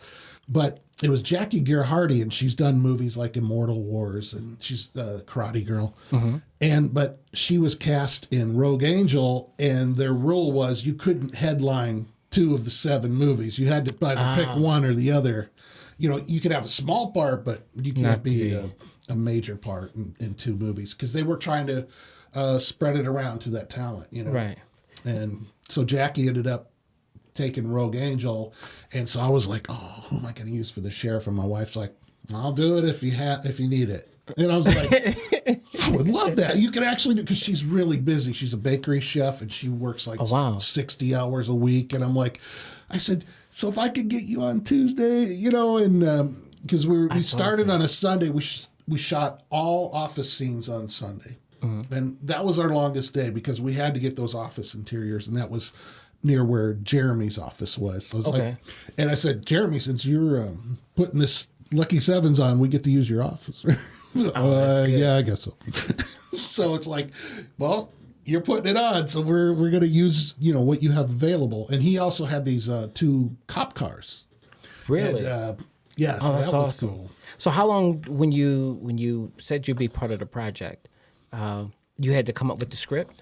Speaker 1: But it was Jackie Gerhardy, and she's done movies like Immortal Wars, and she's the Karate Girl. Mm-hmm. But she was cast in Rogue Angel, and their rule was you couldn't headline 2 of the 7 movies. You had to either pick one or the other. You could have a small part, but you can't be a major part in 2 movies, because they were trying to spread it around to that talent.
Speaker 2: Right. And
Speaker 1: so Jackie ended up taking Rogue Angel, and so I was like, oh, who am I going to use for the sheriff? And my wife's like, I'll do it if you need it. And I was like, I would love that. You can actually do, because she's really busy. She's a bakery chef, and she works like 60 hours a week. And I'm like, I said, so if I could get you on Tuesday, and because we started on a Sunday, we shot all office scenes on Sunday. Mm-hmm. And that was our longest day, because we had to get those office interiors, and that was near where Jeremy's office was. So I was like, and I said, Jeremy, since you're putting this Lucky Sevens on, we get to use your office. Yeah, I guess so. So it's like, well, you're putting it on, so we're going to use what you have available. And he also had these 2 cop cars.
Speaker 2: Really?
Speaker 1: And, yeah, so
Speaker 2: that's
Speaker 1: that was
Speaker 2: awesome.
Speaker 1: cool.
Speaker 2: So how long, when you said you'd be part of the project, you had to come up with the script?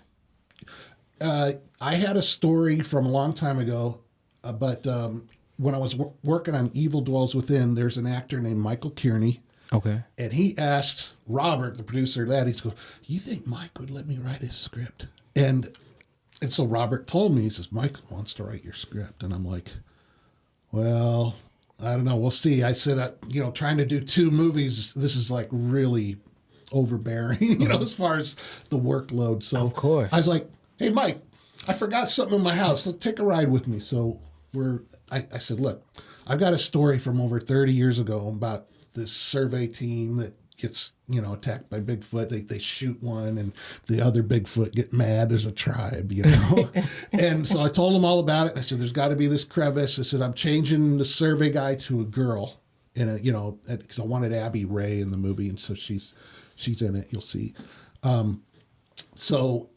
Speaker 1: I had a story from a long time ago, but when I was working on Evil Dwells Within, there's an actor named Michael Kearney.
Speaker 2: Okay.
Speaker 1: And he asked Robert, the producer of that, he's going, you think Mike would let me write his script? And so Robert told me, he says, Mike wants to write your script. And I'm like, well, I don't know. We'll see. I said, trying to do 2 movies, this is like really overbearing, as far as the workload. So
Speaker 2: of course.
Speaker 1: I was like, hey, Mike, I forgot something in my house. Let's take a ride with me. So I said, look, I've got a story from over 30 years ago about this survey team that gets, attacked by Bigfoot. They shoot one and the other Bigfoot get mad as a tribe, And so I told them all about it. I said, there's got to be this crevice. I said, I'm changing the survey guy to a girl. And, because I wanted Abby Ray in the movie. And so she's in it. You'll see. So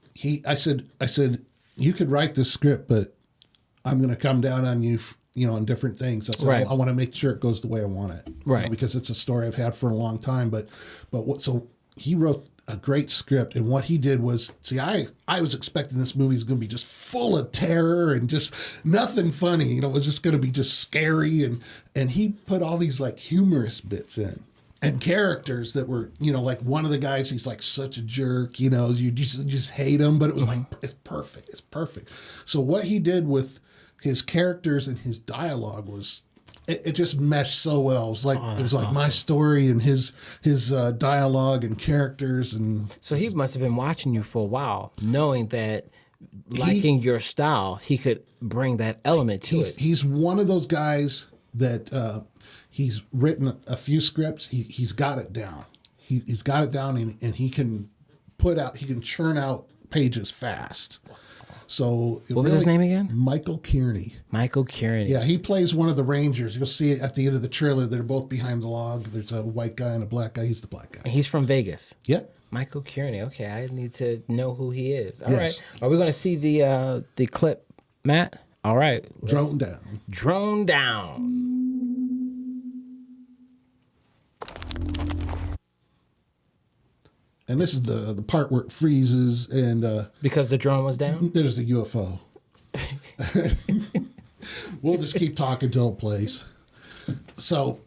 Speaker 1: I said, you could write this script, but I'm going to come down on you, on different things. I said,
Speaker 2: Right.
Speaker 1: I want to make sure it goes the way I want it.
Speaker 2: Right.
Speaker 1: Because it's a story I've had for a long time. So he wrote a great script. And what he did was, I was expecting this movie was going to be just full of terror and just nothing funny. It was just going to be just scary. And he put all these like humorous bits in. And characters that were, like one of the guys, he's like such a jerk, you just hate him, but it was like, it's perfect. It's perfect. So what he did with his characters and his dialogue was, it just meshed so well. It was like, awesome. My story and his dialogue and characters. And
Speaker 2: so he must have been watching you for a while, knowing that liking your style, he could bring that element to it.
Speaker 1: He's one of those guys that, he's written a few scripts. He's got it down. He's got it down, and he can churn out pages fast. So
Speaker 2: what was his name again?
Speaker 1: Michael Kearney.
Speaker 2: Michael Kearney.
Speaker 1: Yeah, he plays one of the Rangers. You'll see it at the end of the trailer. They're both behind the log. There's a white guy and a black guy. He's the black guy.
Speaker 2: And he's from Vegas.
Speaker 1: Yep.
Speaker 2: Michael Kearney. Okay, I need to know who he is. All
Speaker 1: Yes.
Speaker 2: right. Are we going to see the clip, Matt? All right.
Speaker 1: Drone down.
Speaker 2: Drone down.
Speaker 1: And this is the part where it freezes and
Speaker 2: Because the drone was down?
Speaker 1: there's the UFO. We'll just keep talking till it plays. So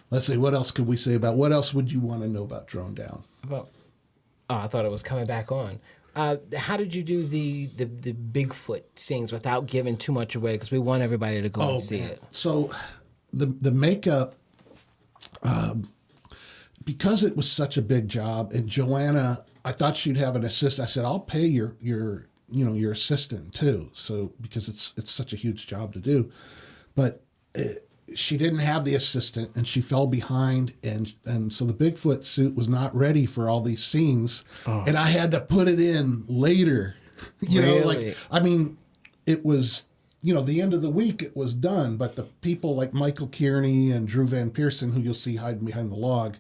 Speaker 1: let's see, what else could we say what else would you want to know about Drone Down?
Speaker 2: Oh, I thought it was coming back on. How did you do the Bigfoot scenes without giving too much away? Because we want everybody to go and see it.
Speaker 1: So the makeup, because it was such a big job, and Joanna, I thought she'd have an assistant. I said, I'll pay your assistant too. So because it's such a huge job to do, but she didn't have the assistant, and she fell behind, and so the Bigfoot suit was not ready for all these scenes, and I had to put it in later.
Speaker 2: Really?
Speaker 1: It was. The end of the week it was done, but the people like Michael Kearney and Drew Van Pearson, who you'll see hiding behind the log,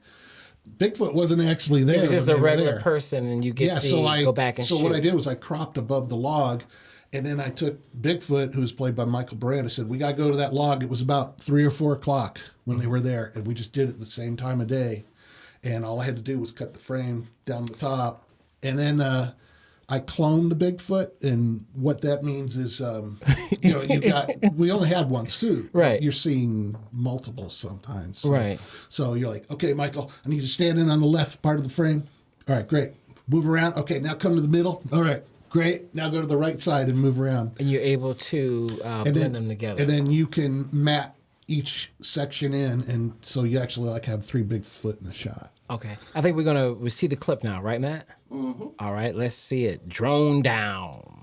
Speaker 1: Bigfoot wasn't actually there.
Speaker 2: It was just a regular person, and you get go back and shoot.
Speaker 1: So what I did was I cropped above the log, and then I took Bigfoot, who was played by Michael Brand. I said, we got to go to that log. It was about 3 or 4 o'clock when they were there, and we just did it the same time of day. And all I had to do was cut the frame down the top, and then I cloned the Bigfoot, and what that means is, we only had one suit.
Speaker 2: Right.
Speaker 1: You're seeing multiple sometimes. So,
Speaker 2: Right.
Speaker 1: So you're like, okay, Michael, I need you to stand in on the left part of the frame. All right, great. Move around. Okay, now come to the middle. All right, great. Now go to the right side and move around.
Speaker 2: And you're able to blend them together.
Speaker 1: And then you can mat each section in, and so you actually have 3 Bigfoot in a shot.
Speaker 2: Okay. I think we'll see the clip now, right, Matt? Mm-hmm. All right, let's see it. Drone down.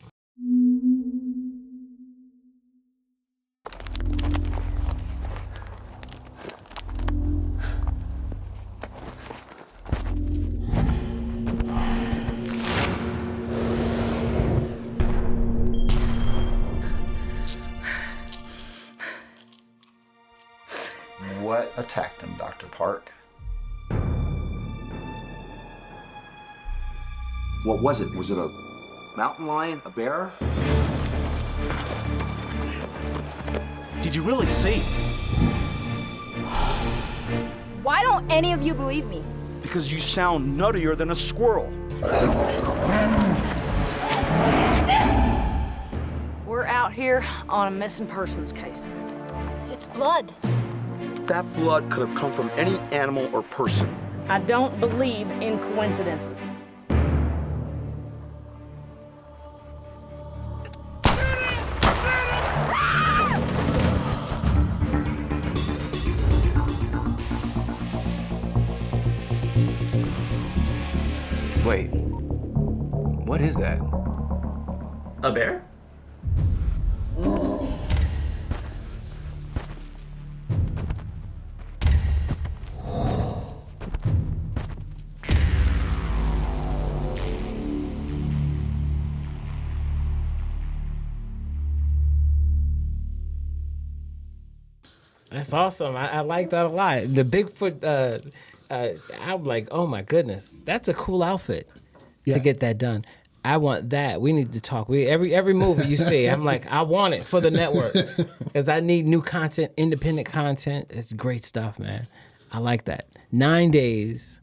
Speaker 7: What attacked them, Dr. Park?
Speaker 8: What was it? Was it a mountain lion? A bear?
Speaker 9: Did you really see?
Speaker 10: Why don't any of you believe me?
Speaker 8: Because you sound nuttier than a squirrel.
Speaker 10: We're out here on a missing persons case. It's blood.
Speaker 8: That blood could have come from any animal or person.
Speaker 10: I don't believe in coincidences.
Speaker 9: Wait, what is that?
Speaker 11: A bear?
Speaker 2: That's awesome. I like that a lot. The Bigfoot, I'm like, oh my goodness, that's a cool outfit to get that done. I want that. We need to talk. Every movie you see, I'm like, I want it for the network because I need new content, independent content. It's great stuff, man. I like that. 9 days,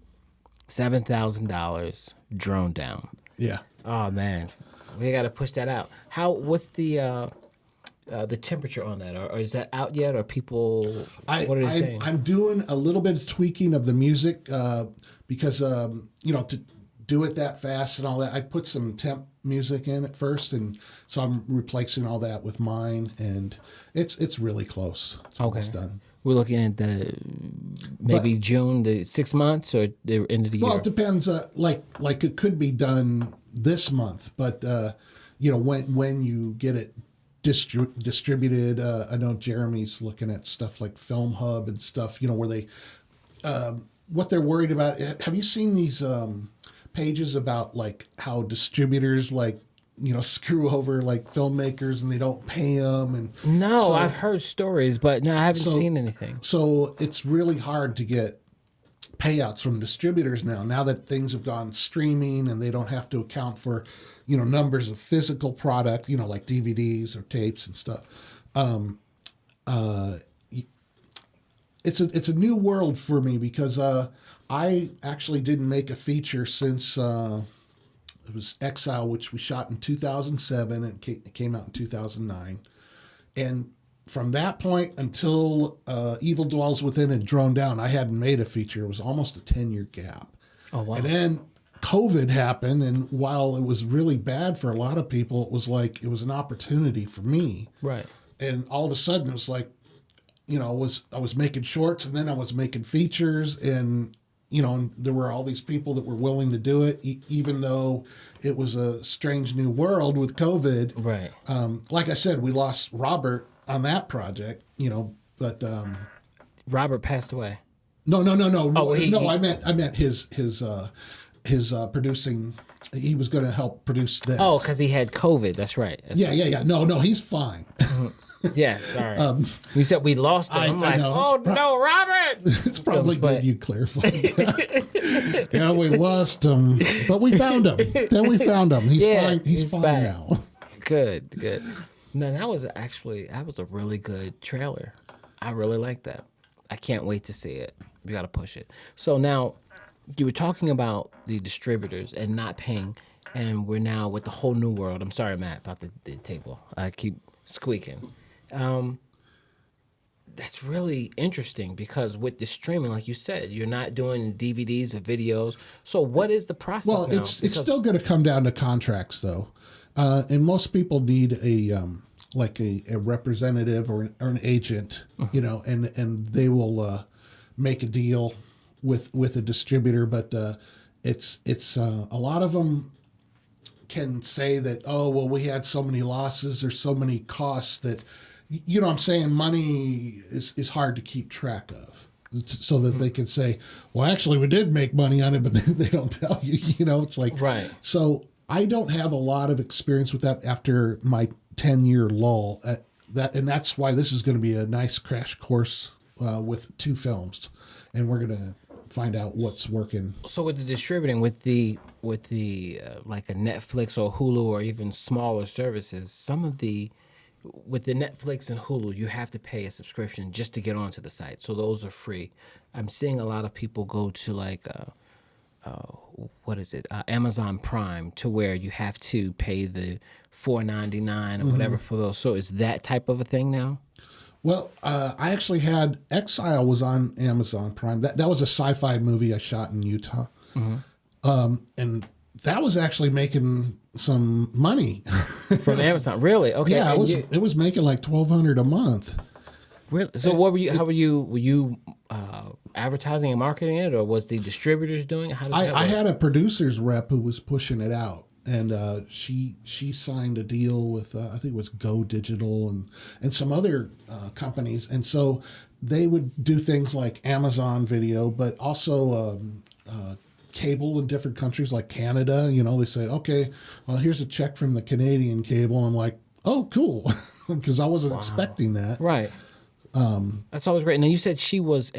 Speaker 2: $7,000 drone down.
Speaker 1: Yeah.
Speaker 2: Oh man, we got to push that out. What's the temperature on that, or is that out yet? Or people, what are they saying?
Speaker 1: I'm doing a little bit of tweaking of the music because to do it that fast and all that, I put some temp music in at first, and so I'm replacing all that with mine, and it's really close. It's almost done.
Speaker 2: We're looking at maybe June, the 6 months, or the end of the year.
Speaker 1: Well, it depends. Like it could be done this month, but when you get it distributed, I know Jeremy's looking at stuff like Film Hub and stuff. Where they what they're worried about. Have you seen these pages about like how distributors screw over like filmmakers and they don't pay them? And
Speaker 2: no, I've heard stories, but no, I haven't seen anything.
Speaker 1: So it's really hard to get payouts from distributors now that things have gone streaming and they don't have to account for numbers of physical product, like DVDs or tapes and stuff. It's a new world for me because I actually didn't make a feature since it was Exile, which we shot in 2007 and it came out in 2009. And from that point until Evil Dwells Within and Drone Down, I hadn't made a feature. It was almost a 10-year gap.
Speaker 2: Oh, wow.
Speaker 1: And then COVID happened, and while it was really bad for a lot of people, it was an opportunity for me.
Speaker 2: Right.
Speaker 1: And all of a sudden, it was like, I was making shorts, and then I was making features, and and there were all these people that were willing to do it, even though it was a strange new world with COVID.
Speaker 2: Right.
Speaker 1: Like I said, we lost Robert on that project, but
Speaker 2: Robert passed away.
Speaker 1: No.
Speaker 2: Oh,
Speaker 1: I meant his producing. He was going to help produce this.
Speaker 2: Oh, because he had COVID. That's right.
Speaker 1: Yeah. No, he's fine.
Speaker 2: Yes, sorry. You said we lost him. I'm like, no, Robert.
Speaker 1: It's probably good you clarified that. Yeah, we lost him, but we found him. Then we found him. He's fine. He's fine
Speaker 2: back
Speaker 1: now.
Speaker 2: Good. No, that was a really good trailer. I really like that. I can't wait to see it. We got to push it. So now, you were talking about the distributors and not paying, and we're now with the whole new world. I'm sorry, Matt, about the table. I keep squeaking. That's really interesting because with the streaming, like you said, you're not doing DVDs or videos. So what is the process now?
Speaker 1: Well, it's still going to come down to contracts, though. And most people need a representative or an agent, and they will make a deal with a distributor. But it's a lot of them can say that, oh, well, we had so many losses or so many costs that, I'm saying, money is hard to keep track of. So that they can say, well, actually, we did make money on it, but they don't tell you. It's like,
Speaker 2: right.
Speaker 1: So I don't have a lot of experience with that after my 10-year lull. And that's why this is going to be a nice crash course with 2 films, and we're going to find out what's working.
Speaker 2: So with the distributing, with the like a Netflix or Hulu or even smaller services, with the Netflix and Hulu, you have to pay a subscription just to get onto the site. So those are free. I'm seeing a lot of people go to Amazon Prime, to where you have to pay the $4.99 or whatever for those. So is that type of a thing now?
Speaker 1: Well, I actually had Exile was on Amazon Prime. That was a sci-fi movie I shot in Utah. And that was actually making some money
Speaker 2: from Amazon. Really? Okay.
Speaker 1: Yeah, it was making like $1,200 a month.
Speaker 2: Really? So what were you? How were you? Were you advertising and marketing it, or was the distributors doing it? How did
Speaker 1: I had a producer's rep who was pushing it out, and she signed a deal with I think it was Go Digital and some other companies, and so they would do things like Amazon Video, but also cable in different countries like Canada. They say, okay, well, here's a check from the Canadian cable. I'm like, oh, cool, because I wasn't expecting that.
Speaker 2: Right. That's always great. Now, you said she was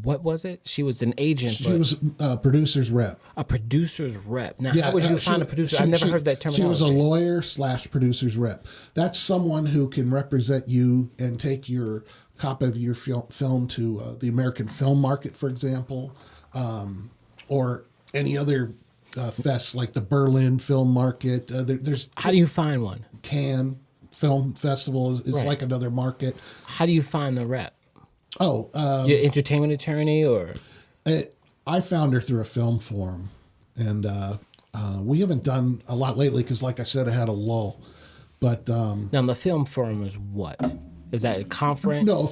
Speaker 2: what was it? She was an agent.
Speaker 1: She was a producer's rep.
Speaker 2: A producer's rep. Now, how would you find a producer? I've never heard that terminology.
Speaker 1: She was a lawyer / producer's rep. That's someone who can represent you and take your copy of your film to the American film market, for example, or any other fest like the Berlin Film Market. There's
Speaker 2: How do you find one?
Speaker 1: Cannes Film Festival is like another market.
Speaker 2: How do you find the rep?
Speaker 1: Oh,
Speaker 2: your entertainment attorney, or
Speaker 1: I found her through a film forum, and we haven't done a lot lately because, like I said, I had a lull. But
Speaker 2: now the film forum is what? Is that a conference?
Speaker 1: No,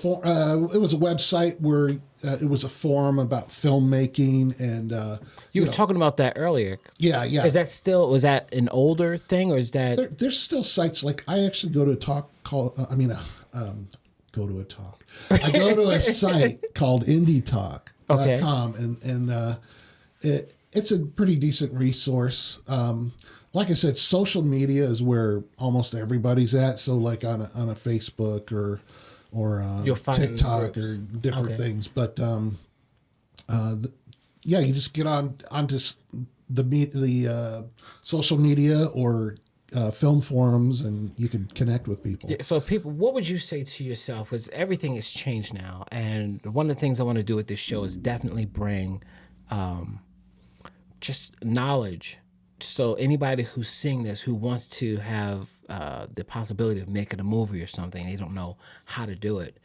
Speaker 1: it was a website where it was a forum about filmmaking, and
Speaker 2: you were talking about that earlier.
Speaker 1: Yeah.
Speaker 2: Was that an older thing, or is that
Speaker 1: there's still sites like I actually go to a talk called go to a talk. I go to a site called indietalk.com, and it's a pretty decent resource. Like I said, social media is where almost everybody's at. So like on a Facebook or TikTok or different things. But you just get onto the social media or film forums, and you can connect with people.
Speaker 2: Yeah, so people, what would you say to yourself? Because everything has changed now, and one of the things I want to do with this show is definitely bring just knowledge. So anybody who's seeing this, who wants to have the possibility of making a movie or something, they don't know how to do it.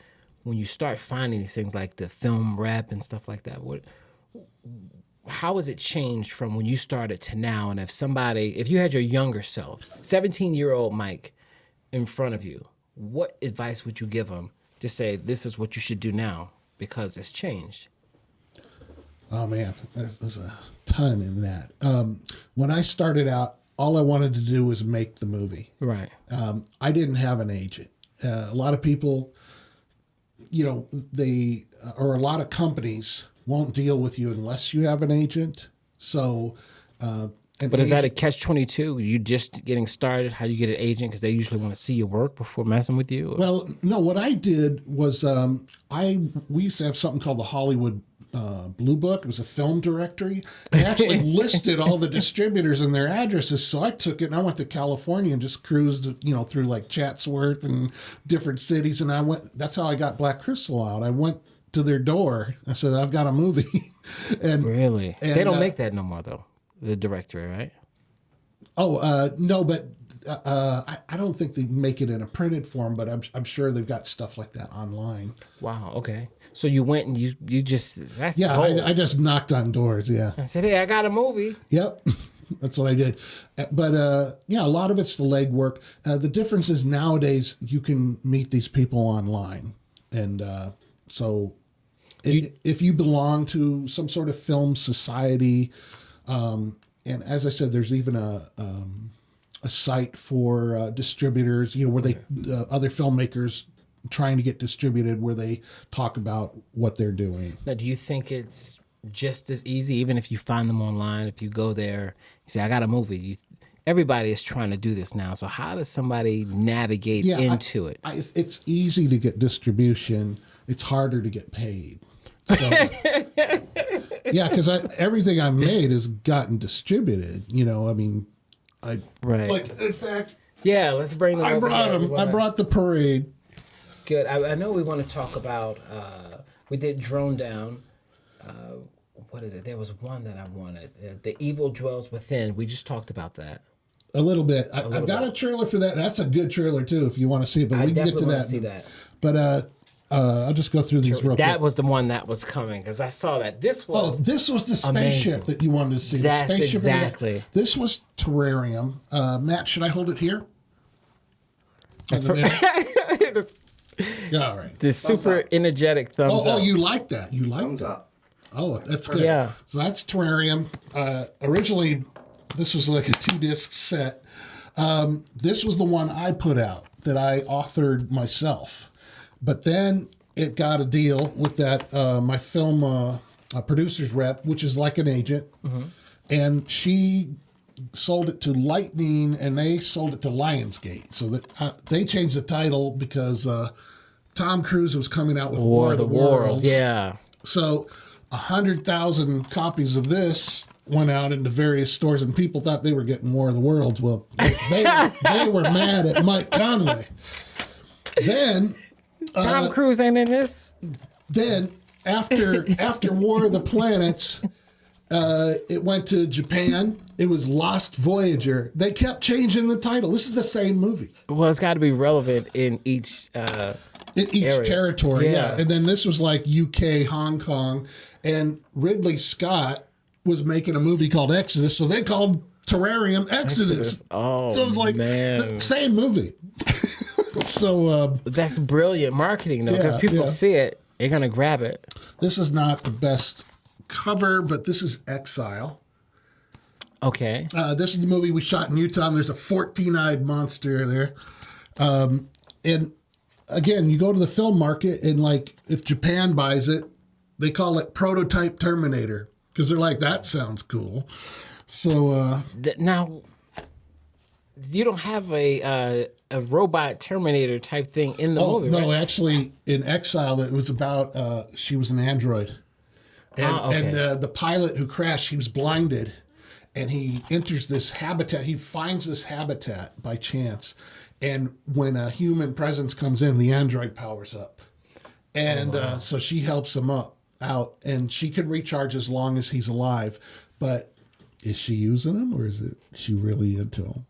Speaker 2: When you start finding these things like the film rep and stuff like that, how has it changed from when you started to now? And if you had your younger self, 17-year-old Mike, in front of you, what advice would you give him to say, this is what you should do now because it's changed?
Speaker 1: Oh man, there's a ton in that. When I started out, all I wanted to do was make the movie.
Speaker 2: Right.
Speaker 1: I didn't have an agent. A lot of people, or a lot of companies won't deal with you unless you have an agent. So,
Speaker 2: but is that a catch-22? You just getting started? How do you get an agent? Because they usually want to see your work before messing with you. Or?
Speaker 1: Well, no. What I did was we used to have something called the Hollywood Blue Book. It was a film directory. They actually listed all the distributors and their addresses. So I took it and I went to California and just cruised, through like Chatsworth and different cities. And that's how I got Black Crystal out. I went to their door. I said, I've got a movie. And
Speaker 2: really? And, they don't make that no more though. The directory, right?
Speaker 1: Oh, no, but I don't think they make it in a printed form, but I'm sure they've got stuff like that online.
Speaker 2: Wow. Okay. So you went and you just, that's
Speaker 1: bold. I just knocked on doors. Yeah.
Speaker 2: I said, hey, I got a movie.
Speaker 1: Yep. That's what I did. But a lot of it's the legwork. The difference is nowadays you can meet these people online. And so if you belong to some sort of film society, and as I said, there's even a site for distributors, where they other filmmakers trying to get distributed, where they talk about what they're doing.
Speaker 2: Now, do you think it's just as easy, even if you find them online, if you go there, you say, I got a movie, everybody is trying to do this now. So how does somebody navigate into it?
Speaker 1: It's easy to get distribution. It's harder to get paid. So, yeah, because everything I made has gotten distributed.
Speaker 2: Right.
Speaker 1: Like, in fact,
Speaker 2: yeah, let's bring them.
Speaker 1: I brought them. I brought the parade.
Speaker 2: Good. I know we want to talk about. We did Drone Down. What is it? There was one that I wanted. The Evil Dwells Within. We just talked about that.
Speaker 1: A little bit. I've got a trailer for that. That's a good trailer too, if you want to see it. But we can get to that.
Speaker 2: See that.
Speaker 1: But I'll just go through these real quick.
Speaker 2: That was the one that was coming because I saw that. This was
Speaker 1: the spaceship that you wanted to see.
Speaker 2: That's
Speaker 1: the spaceship
Speaker 2: exactly.
Speaker 1: This was Terrarium. Matt, should I hold it here? Yeah, all right.
Speaker 2: The super energetic thumbs up.
Speaker 1: Oh, you like that? You like
Speaker 4: Thumbs
Speaker 1: that?
Speaker 4: up.
Speaker 1: Oh, that's good.
Speaker 2: Yeah.
Speaker 1: So that's Terrarium. Originally, This was like a 2-disc set. This was the one I put out that I authored myself. But then it got a deal with that my film producer's rep, which is like an agent, and she sold it to Lightning, and they sold it to Lionsgate. So that they changed the title because Tom Cruise was coming out with War of the Worlds.
Speaker 2: Yeah.
Speaker 1: So 100,000 copies of this went out into various stores, and people thought they were getting War of the Worlds. Well, they were mad at Mike Conway. Then
Speaker 2: Tom Cruise ain't in this?
Speaker 1: Then after War of the Planets, it went to Japan. It was Lost Voyager. They kept changing the title. This is the same movie.
Speaker 2: Well, it's got to be relevant in each area.
Speaker 1: Territory. Yeah. And then this was like UK, Hong Kong, and Ridley Scott was making a movie called Exodus, so they called Terrarium Exodus.
Speaker 2: Oh,
Speaker 1: so it was like the same movie. So
Speaker 2: that's brilliant marketing, though, because people see it, they're gonna grab it.
Speaker 1: This is not the best cover, but this is Exile.
Speaker 2: Okay.
Speaker 1: This is the movie we shot in Utah, and there's a 14-eyed monster there. And again, you go to the film market, and like if Japan buys it, they call it Prototype Terminator because they're like, that sounds cool. So
Speaker 2: now, you don't have a robot Terminator type thing in the movie, right?
Speaker 1: No, actually, in Exile, it was about she was an android. And the pilot who crashed, he was blinded, and he enters this habitat. He finds this habitat by chance, and when a human presence comes in, the android powers up, and so she helps him out, and she can recharge as long as he's alive. But is she using him, or is she really into him?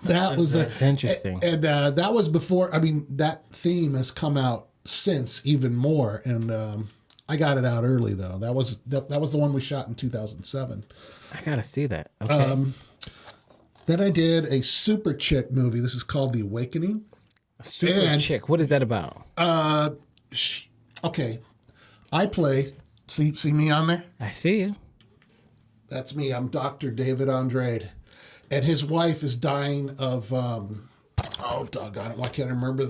Speaker 1: That's
Speaker 2: interesting.
Speaker 1: And that was before. I mean, that theme has come out since even more, and I got it out early though. That was the one we shot in 2007.
Speaker 2: I gotta see that. Okay.
Speaker 1: Then I did a super chick movie. This is called The Awakening.
Speaker 2: Super chick. What is that about?
Speaker 1: Okay, I play. See me on there?
Speaker 2: I see you.
Speaker 1: That's me. I'm Dr. David Andrade, and his wife is dying of doggone it, I can't remember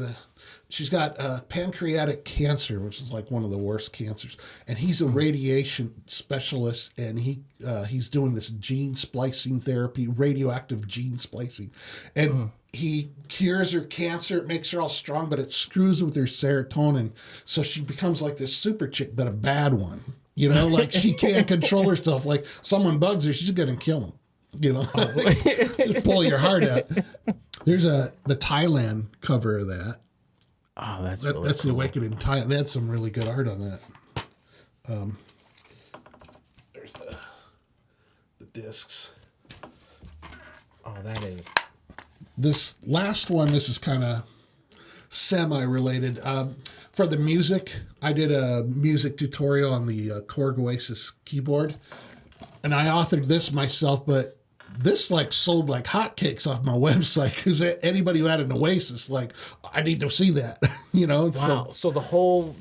Speaker 1: she's got pancreatic cancer, which is like one of the worst cancers, and he's a radiation specialist, and he's doing this gene splicing therapy, radioactive gene splicing, and he cures her cancer. It makes her all strong, but it screws with her serotonin, so she becomes like this super chick, but a bad one. You know, like she can't control herself. Like someone bugs her, she's gonna kill him. You know, just pull your heart out. There's the Thailand cover of that.
Speaker 2: Oh, that's
Speaker 1: cool. The Awakening in Thailand. They had some really good art on that. There's the discs.
Speaker 2: Oh, that is.
Speaker 1: This last one, this is kind of semi-related. For the music, I did a music tutorial on the Korg Oasis keyboard, and I authored this myself, but this like sold like hotcakes off my website because anybody who had an Oasis, like, I need to see that, you know.
Speaker 2: Wow. So the whole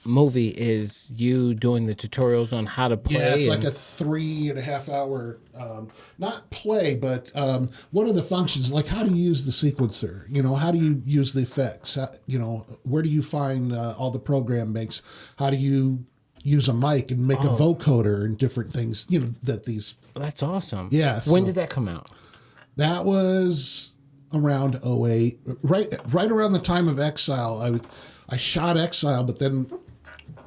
Speaker 2: movie is you doing the tutorials on how to play.
Speaker 1: Yeah, it's like a 3.5 hour, not play, but what are the functions? Like, how do you use the sequencer? You know, how do you use the effects? You know, where do you find all the program makes? How do you use a mic and make a vocoder and different things? You know, that these.
Speaker 2: That's awesome.
Speaker 1: Yeah.
Speaker 2: When did that come out?
Speaker 1: That was around 2008, right around the time of Exile. I shot Exile, but then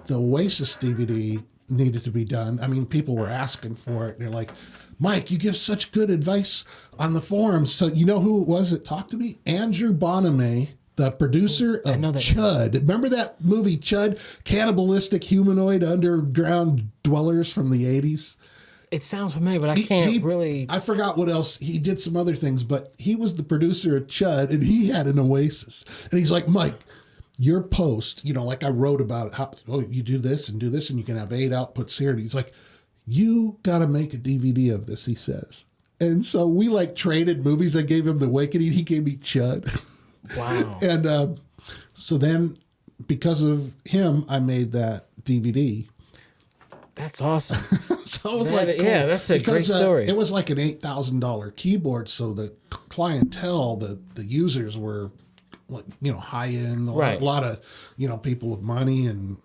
Speaker 1: the Oasis DVD needed to be done. I mean, people were asking for it, and they're like, Mike, you give such good advice on the forums. So you know who it was that talked to me? Andrew Boname, the producer of Chud. Remember that movie Chud? Cannibalistic humanoid underground dwellers from the 80s?
Speaker 2: It sounds familiar, but I can't really.
Speaker 1: I forgot what else. He did some other things, but he was the producer of Chud, and he had an Oasis. And he's like, Mike, your post, you know, like I wrote about it, how you do this, and you can have 8 outputs here. And he's like, you got to make a DVD of this, he says. And so we like traded movies. I gave him The Awakening. He gave me Chud.
Speaker 2: Wow.
Speaker 1: And so then, because of him, I made that DVD.
Speaker 2: That's awesome.
Speaker 1: So it was like, cool.
Speaker 2: Yeah, that's a great story.
Speaker 1: It was like an $8,000 keyboard, so the clientele, the users were like, high end, a lot of, people with money and,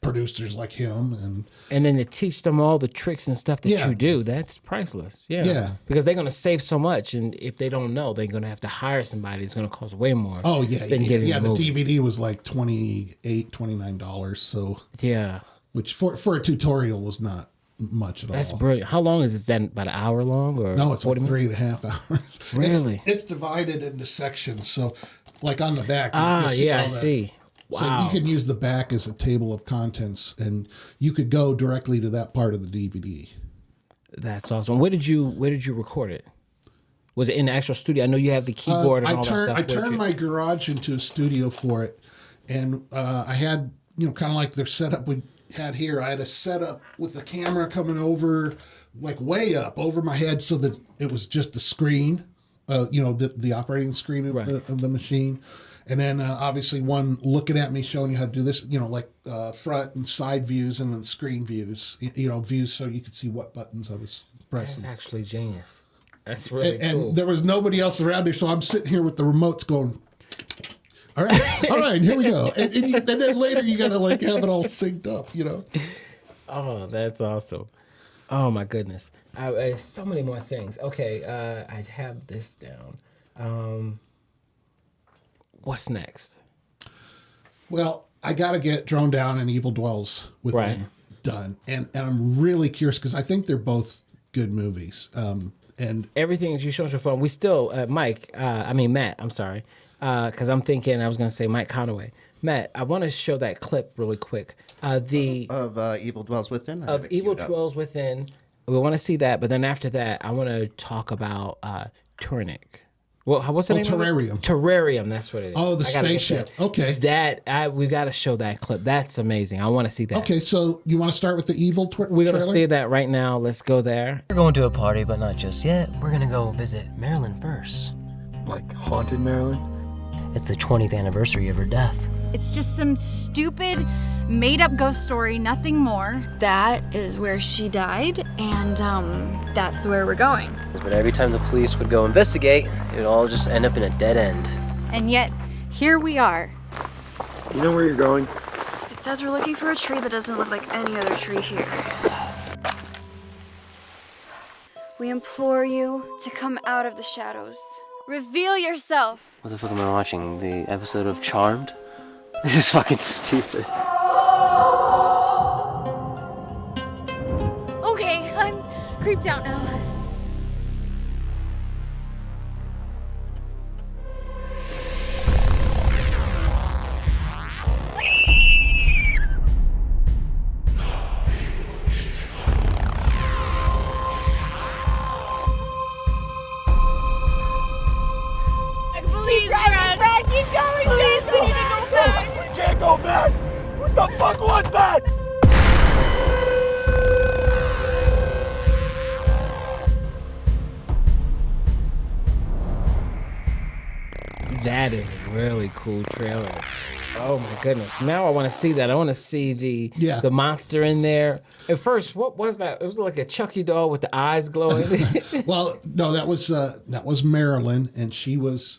Speaker 1: producers like him.
Speaker 2: And then to teach them all the tricks and stuff that you do, that's priceless. Yeah. Because they're going to save so much. And if they don't know, they're going to have to hire somebody. It's going to cost way more.
Speaker 1: Oh, yeah.
Speaker 2: Than getting the
Speaker 1: DVD was like $28, $29. So,
Speaker 2: yeah.
Speaker 1: Which for a tutorial was not much at all.
Speaker 2: That's brilliant. How long is it? Is that about an hour long? Or
Speaker 1: no, it's like 3.5 hours.
Speaker 2: Really?
Speaker 1: It's divided into sections. So, like on the back.
Speaker 2: I see. Wow.
Speaker 1: So you can use the back as a table of contents, and you could go directly to that part of the DVD.
Speaker 2: That's awesome. Where did you record it? Was it in the actual studio? I know you have the keyboard and all that stuff.
Speaker 1: I turned my garage into a studio for it, and I had kind of like their setup we had here. I had a setup with the camera coming over, like way up over my head, so that it was just the screen, the operating screen of the machine. And then obviously one looking at me showing you how to do this, like front and side views and then screen views, views so you could see what buttons I was pressing.
Speaker 2: That's actually genius. That's really cool.
Speaker 1: And there was nobody else around me, so I'm sitting here with the remotes going, all right, here we go. And then later you got to like have it all synced up,
Speaker 2: Oh, that's awesome. Oh, my goodness. So many more things. Okay, I'd have this down. What's next?
Speaker 1: Well, I got to get Drone Down and Evil Dwells with me done. And I'm really curious because I think they're both good movies. And
Speaker 2: everything that you showed your phone, we still, Matt, I'm sorry. Because I'm thinking I was going to say Mike Conway. Matt, I want to show that clip really quick.
Speaker 4: Of Evil Dwells Within?
Speaker 2: Of Evil Dwells Within. We want to see that. But then after that, I want to talk about Turnic. Well, what's the name
Speaker 1: Terrarium.
Speaker 2: of it? Terrarium, that's what it is.
Speaker 1: Oh, the spaceship. Okay.
Speaker 2: We got to show that clip. That's amazing. I want to see that.
Speaker 1: Okay, so you want to start with the evil
Speaker 2: We're going to see that right now. Let's go there.
Speaker 11: We're going to a party, but not just yet. We're going to go visit Maryland first.
Speaker 9: Like haunted Maryland?
Speaker 11: It's the 20th anniversary of her death.
Speaker 12: It's just some stupid, made-up ghost story, nothing more. That is where she died, and that's where we're going.
Speaker 11: But every time the police would go investigate, it would all just end up in a dead end.
Speaker 12: And yet, here we are.
Speaker 6: You know where you're going?
Speaker 12: It says we're looking for a tree that doesn't look like any other tree here. We implore you to come out of the shadows. Reveal yourself.
Speaker 11: What the fuck am I watching? The episode of Charmed? This is fucking stupid.
Speaker 12: Okay, I'm creeped out now. Brad, keep going, please. We need to go back.
Speaker 6: We can't go back. What the fuck was that?
Speaker 2: That is a really cool trailer. Oh my goodness. Now I want to see that. I want to see the monster in there. At first, what was that? It was like a Chucky doll with the eyes glowing.
Speaker 1: Well, no, that was Marilyn, and she was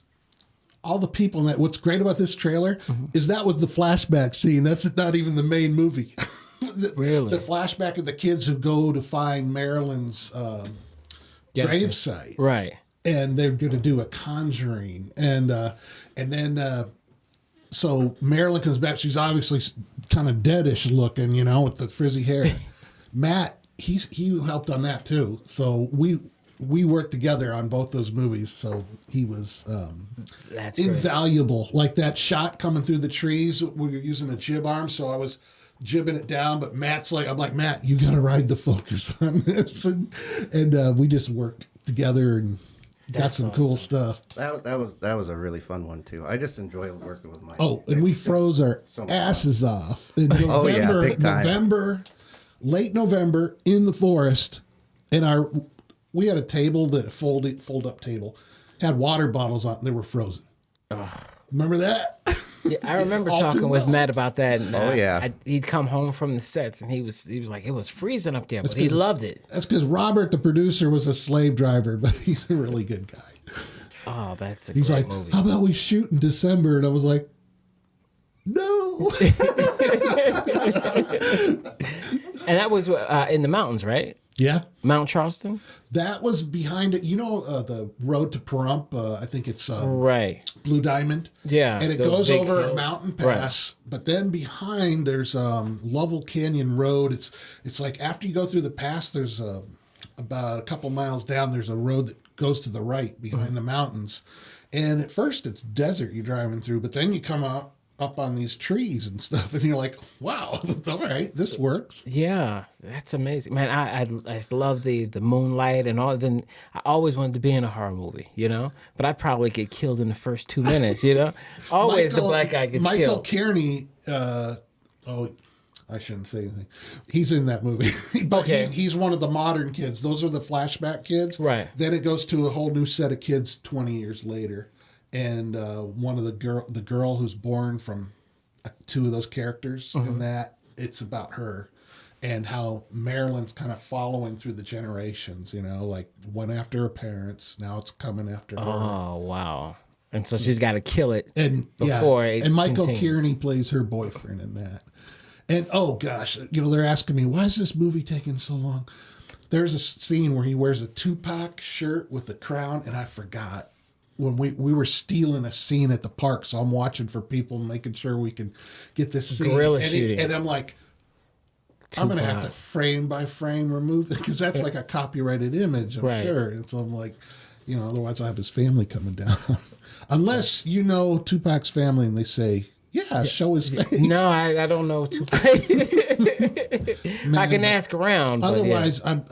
Speaker 1: all the people in that. What's great about this trailer is that was the flashback scene. That's not even the main movie.
Speaker 2: Really?
Speaker 1: The flashback of the kids who go to find Marilyn's gravesite.
Speaker 2: Right.
Speaker 1: And they're going to do a conjuring. And then so Marilyn comes back. She's obviously kind of deadish looking, with the frizzy hair. Matt, he helped on that too. So we worked together on both those movies. So he was
Speaker 2: That's
Speaker 1: invaluable. Great. Like that shot coming through the trees, we were using a jib arm. So I was jibbing it down, but I'm like, Matt, you got to ride the focus on this. And we just worked together and got some cool stuff.
Speaker 4: That was a really fun one too. I just enjoy working with Mike.
Speaker 1: Oh, and we froze our asses off in November.
Speaker 4: Big time.
Speaker 1: Late November in the forest, and we had a table that fold up table had water bottles on. They were frozen. Remember that?
Speaker 2: Yeah, I remember
Speaker 1: All too
Speaker 2: talking with
Speaker 1: well.
Speaker 2: Matt about that. And,
Speaker 4: Oh, yeah.
Speaker 2: he'd come home from the sets and he was like, it was freezing up there, but he loved it.
Speaker 1: That's because Robert, the producer, was a slave driver, but he's a really good guy.
Speaker 2: Oh, that's a
Speaker 1: He's
Speaker 2: great
Speaker 1: like,
Speaker 2: movie.
Speaker 1: how about we shoot in December? And I was like, no.
Speaker 2: And that was in the mountains, right?
Speaker 1: Yeah.
Speaker 2: Mount Charleston?
Speaker 1: That was behind it. You know, the road to Pahrump, I think it's
Speaker 2: Right.
Speaker 1: Blue Diamond.
Speaker 2: Yeah.
Speaker 1: And it
Speaker 2: those
Speaker 1: goes
Speaker 2: big
Speaker 1: over a
Speaker 2: hills.
Speaker 1: mountain
Speaker 2: Right.
Speaker 1: pass. But then behind there's Lovell Canyon Road. It's like after you go through the pass, there's about a couple miles down, there's a road that goes to the right behind the mountains. And at first it's desert you're driving through, but then you come up on these trees and stuff, and you're like, wow, all right, this works.
Speaker 2: Yeah, that's amazing, man. I just love the moonlight and all. Then I always wanted to be in a horror movie, you know. But I probably get killed in the first 2 minutes, you know. Always the black guy gets
Speaker 1: Michael
Speaker 2: killed.
Speaker 1: Kearney, I shouldn't say anything. He's in that movie. But
Speaker 2: Okay.
Speaker 1: he's one of the modern kids. Those are the flashback kids.
Speaker 2: Right.
Speaker 1: Then it goes to a whole new set of kids 20 years later. And one of the girl who's born from two of those characters in that, it's about her and how Marilyn's kind of following through the generations, you know, like went after her parents. Now it's coming after her.
Speaker 2: Oh wow! And so she's got to kill it
Speaker 1: And
Speaker 2: before it
Speaker 1: and Michael
Speaker 2: continues.
Speaker 1: Kearney plays her boyfriend in that. And oh gosh, you know, they're asking me, why is this movie taking so long? There's a scene where he wears a Tupac shirt with a crown, and I forgot. When we were stealing a scene at the park, so I'm watching for people, making sure we can get this scene.
Speaker 2: Guerrilla shooting.
Speaker 1: And I'm like, I'm going to have to frame by frame remove it, because that's like a copyrighted image, I'm
Speaker 2: Right.
Speaker 1: sure. And so I'm like, you know, otherwise I'll have his family coming down. Unless you know Tupac's family and they say, yeah, show his face.
Speaker 2: No, I don't know. I can ask around. But
Speaker 1: Otherwise, I'm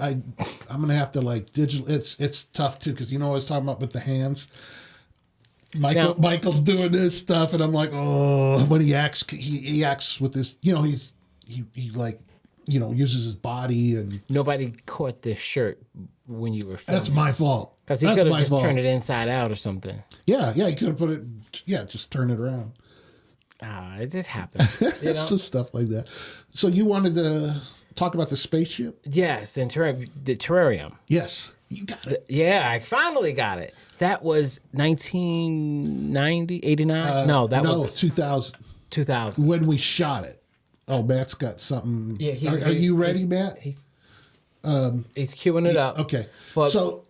Speaker 1: gonna have to like digital. It's tough too, because you know what I was talking about with the hands. Michael's doing this stuff, and I'm like, oh, when he acts with this. You know, he like, you know, uses his body, and
Speaker 2: nobody caught this shirt when you were filming.
Speaker 1: that's my fault.
Speaker 2: Because he
Speaker 1: That's
Speaker 2: could have
Speaker 1: my
Speaker 2: just
Speaker 1: fault.
Speaker 2: turned it inside out or something.
Speaker 1: Yeah, he could have put it. Yeah, just turn it around.
Speaker 2: It just happened. You
Speaker 1: It's
Speaker 2: know?
Speaker 1: just stuff like that. So you wanted to talk about the spaceship?
Speaker 2: Yes, and the terrarium.
Speaker 1: Yes, you got it.
Speaker 2: Yeah, I finally got it. That was 1990, 89? No, that was
Speaker 1: 2000.
Speaker 2: 2000.
Speaker 1: When we shot it. Oh, Matt's got something.
Speaker 2: Yeah,
Speaker 1: Are you ready, Matt?
Speaker 2: He's queuing it up.
Speaker 1: Okay.
Speaker 2: But-
Speaker 1: So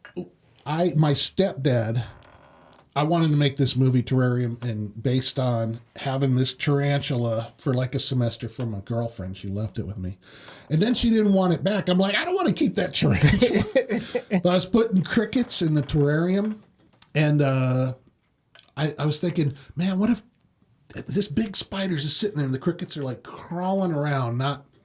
Speaker 1: my stepdad, I wanted to make this movie Terrarium, and based on having this tarantula for like a semester from a girlfriend. She left it with me. And then she didn't want it back. I'm like, I don't want to keep that tarantula. But I was putting crickets in the terrarium, and I was thinking, man, what if this big spider's just sitting there and the crickets are like crawling around,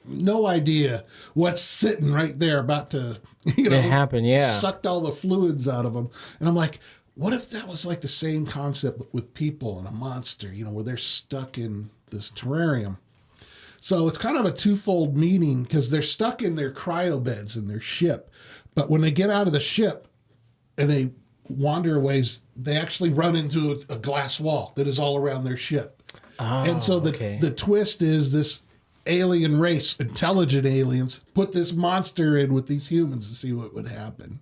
Speaker 1: no idea what's sitting right there about to, you know,
Speaker 2: It happened, yeah.
Speaker 1: sucked all the fluids out of them. And I'm like, what if that was like the same concept with people and a monster, you know, where they're stuck in this terrarium? So it's kind of a twofold meaning, because they're stuck in their cryo beds in their ship. But when they get out of the ship and they wander a ways, they actually run into a glass wall that is all around their ship.
Speaker 2: Oh,
Speaker 1: And so the twist is this alien race, intelligent aliens, put this monster in with these humans to see what would happen.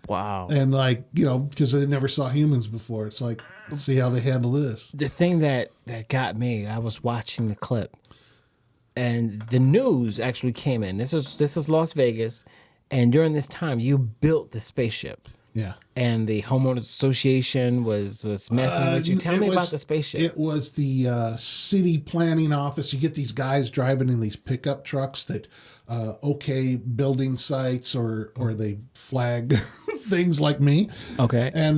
Speaker 2: Wow.
Speaker 1: And like, you know, because they never saw humans before. It's like, let's see how they handle this.
Speaker 2: The thing that got me, I was watching the clip, and the news actually came in. This is Las Vegas, and during this time, you built the spaceship.
Speaker 1: Yeah.
Speaker 2: And the homeowners association was messing with you. Tell me about the spaceship.
Speaker 1: It was the city planning office. You get these guys driving in these pickup trucks that okay building sites, or they flag things like me.
Speaker 2: Okay.
Speaker 1: And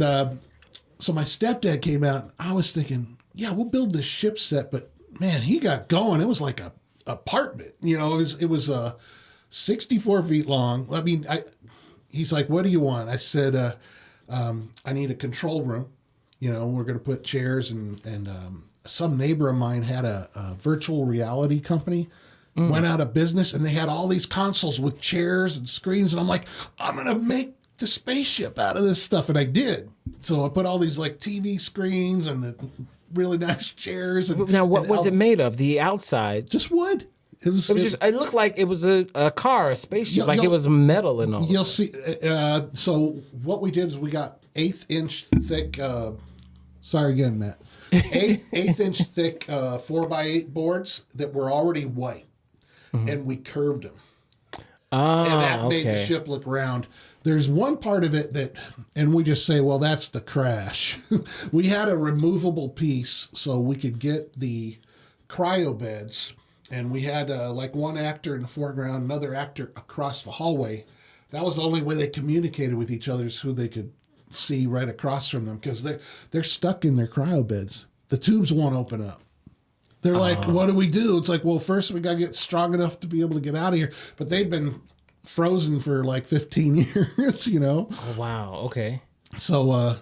Speaker 1: so my stepdad came out, and I was thinking, yeah, we'll build this ship set, but man, he got going. It was like a apartment, you know. It was 64 feet long. I mean, he's like, what do you want? I said, I need a control room. You know, we're going to put chairs, and some neighbor of mine had a virtual reality company, went out of business, and they had all these consoles with chairs and screens. And I'm like, I'm going to make the spaceship out of this stuff. And I did. So I put all these like TV screens and the really nice chairs. And,
Speaker 2: now, what was it made of? The outside?
Speaker 1: Just wood. It was
Speaker 2: just. It looked like it was a car, a spaceship, like it was metal and all.
Speaker 1: You'll see. So what we did is we got 1/8-inch thick. Sorry again, Matt. Eighth-inch thick 4x8 boards that were already white, and we curved them. And that made the ship look round. There's one part of it that, and we just say, well, that's the crash. We had a removable piece so we could get the cryo beds, and we had like one actor in the foreground, another actor across the hallway. That was the only way they communicated with each other, is who they could see right across from them, because they're stuck in their cryo beds. The tubes won't open up. They're like, what do we do? It's like, well, first we got to get strong enough to be able to get out of here. But they've been frozen for like 15 years, you know?
Speaker 2: Oh, wow. Okay.
Speaker 1: So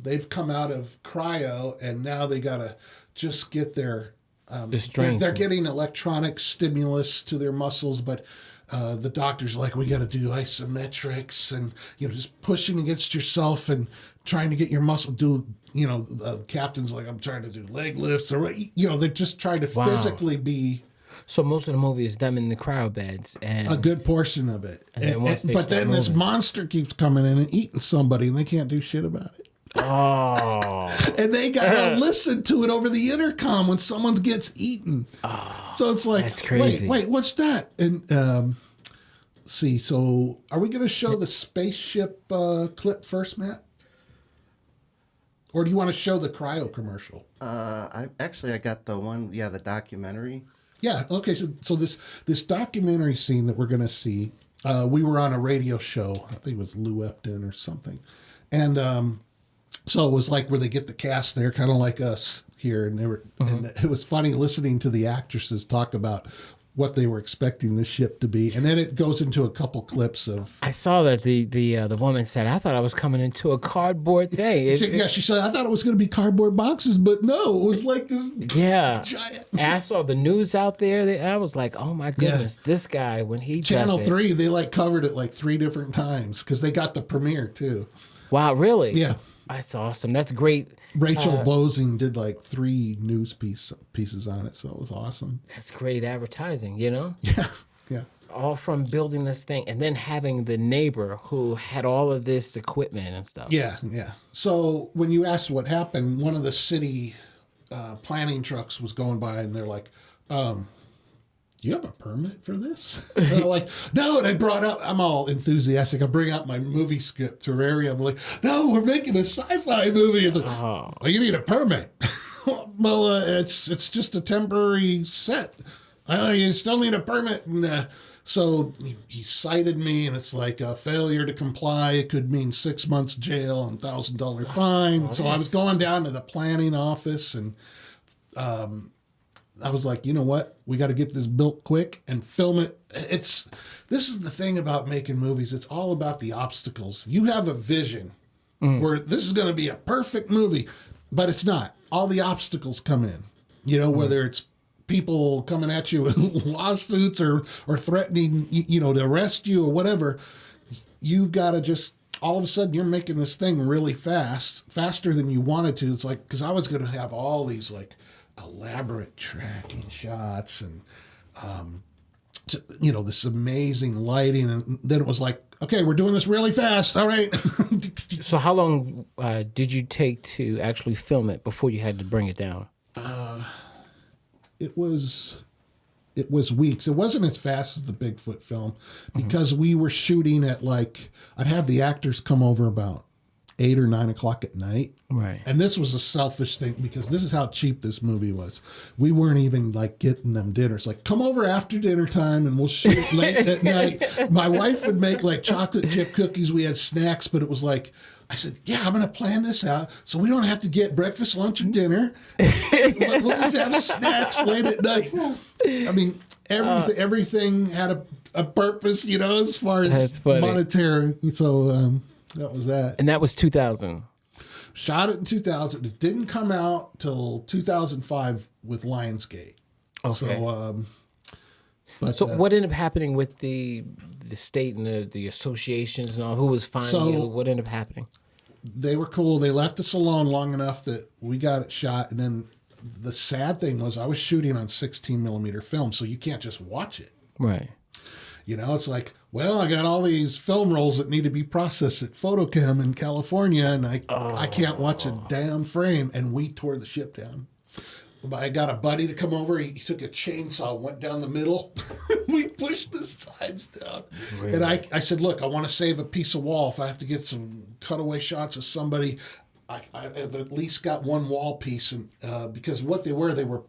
Speaker 1: they've come out of cryo, and now they got to just get their, they're getting electronic stimulus to their muscles, but the doctor's like, we got to do isometrics and, you know, just pushing against yourself and trying to get your muscle do, you know, the captain's like, I'm trying to do leg lifts, or, you know, they're just trying to physically be.
Speaker 2: So most of the movie is them in the cryo beds, and
Speaker 1: a good portion of it.
Speaker 2: But
Speaker 1: then this monster keeps coming in and eating somebody, and they can't do shit about it.
Speaker 2: Oh.
Speaker 1: And they got to listen to it over the intercom when someone gets eaten.
Speaker 2: Oh,
Speaker 1: so it's like,
Speaker 2: that's crazy.
Speaker 1: Wait, what's that? And see, so are we going to show the spaceship clip first, Matt? Or do you want to show the cryo commercial?
Speaker 4: I got the one, the documentary.
Speaker 1: Yeah, okay, so this documentary scene that we're going to see, we were on a radio show, I think it was Lou Epton or something, and so it was like where they get the cast there, kind of like us here, and they were, and it was funny listening to the actresses talk about what they were expecting the ship to be, and then it goes into a couple clips of.
Speaker 2: I saw that the woman said, "I thought I was coming into a cardboard thing."
Speaker 1: She said, "I thought it was going to be cardboard boxes, but no, it was like this giant."
Speaker 2: And I saw the news out there. I was like, "Oh my goodness, this guy when he
Speaker 1: Channel 3, they like covered it like 3 different times because they got the premiere too."
Speaker 2: Wow, really?
Speaker 1: Yeah.
Speaker 2: That's awesome. That's great.
Speaker 1: Rachel Bosing did like 3 news pieces on it, so it was awesome.
Speaker 2: That's great advertising, you know?
Speaker 1: Yeah.
Speaker 2: All from building this thing and then having the neighbor who had all of this equipment and stuff.
Speaker 1: Yeah. So when you asked what happened, one of the city planning trucks was going by, and they're like, you have a permit for this? And I'm like, no. And I brought up, I'm all enthusiastic. I bring out my movie script to Rary. I'm like, no, we're making a sci-fi movie. It's like, oh, you need a permit. Well, it's just a temporary set. You still need a permit. And, so he cited me, and it's like a failure to comply. It could mean 6 months jail and $1,000 fine. So I was going down to the planning office, and I was like, you know what? We got to get this built quick and film it. This is the thing about making movies. It's all about the obstacles. You have a vision where this is going to be a perfect movie, but it's not. All the obstacles come in, you know, whether it's people coming at you with lawsuits or threatening, you know, to arrest you or whatever. You've got to just, all of a sudden you're making this thing really faster than you wanted to. It's like, because I was going to have all these like elaborate tracking shots and, you know, this amazing lighting. And then it was like, okay, we're doing this really fast. All right.
Speaker 2: So how long did you take to actually film it before you had to bring it down?
Speaker 1: It was weeks. It wasn't as fast as the Bigfoot film because we were shooting at like, I'd have the actors come over about 8 or 9 o'clock at night.
Speaker 2: Right.
Speaker 1: And this was a selfish thing because this is how cheap this movie was. We weren't even like getting them dinners. Like, come over after dinner time and we'll shoot late at night. My wife would make like chocolate chip cookies. We had snacks, but it was like, I said, yeah, I'm going to plan this out so we don't have to get breakfast, lunch, and dinner. We'll just have snacks late at night. I mean, everything had a purpose, you know, as far as monetary. So that was that.
Speaker 2: And that was 2000.
Speaker 1: Shot it in 2000. It didn't come out till 2005 with Lionsgate.
Speaker 2: Okay.
Speaker 1: So,
Speaker 2: what ended up happening with the state and the associations and all? Who was finding you? What ended up happening?
Speaker 1: they were cool. They left us alone long enough that we got it shot. And then the sad thing was I was shooting on 16 millimeter film, so you can't just watch it.
Speaker 2: Right.
Speaker 1: You know, it's like, well, I got all these film rolls that need to be processed at Photochem in California, and I can't watch a damn frame. And we tore the ship down. I got a buddy to come over. He took a chainsaw, went down the middle. We pushed the sides down. Really? And I said, look, I want to save a piece of wall. If I have to get some cutaway shots of somebody, I've at least got one wall piece. And because what they were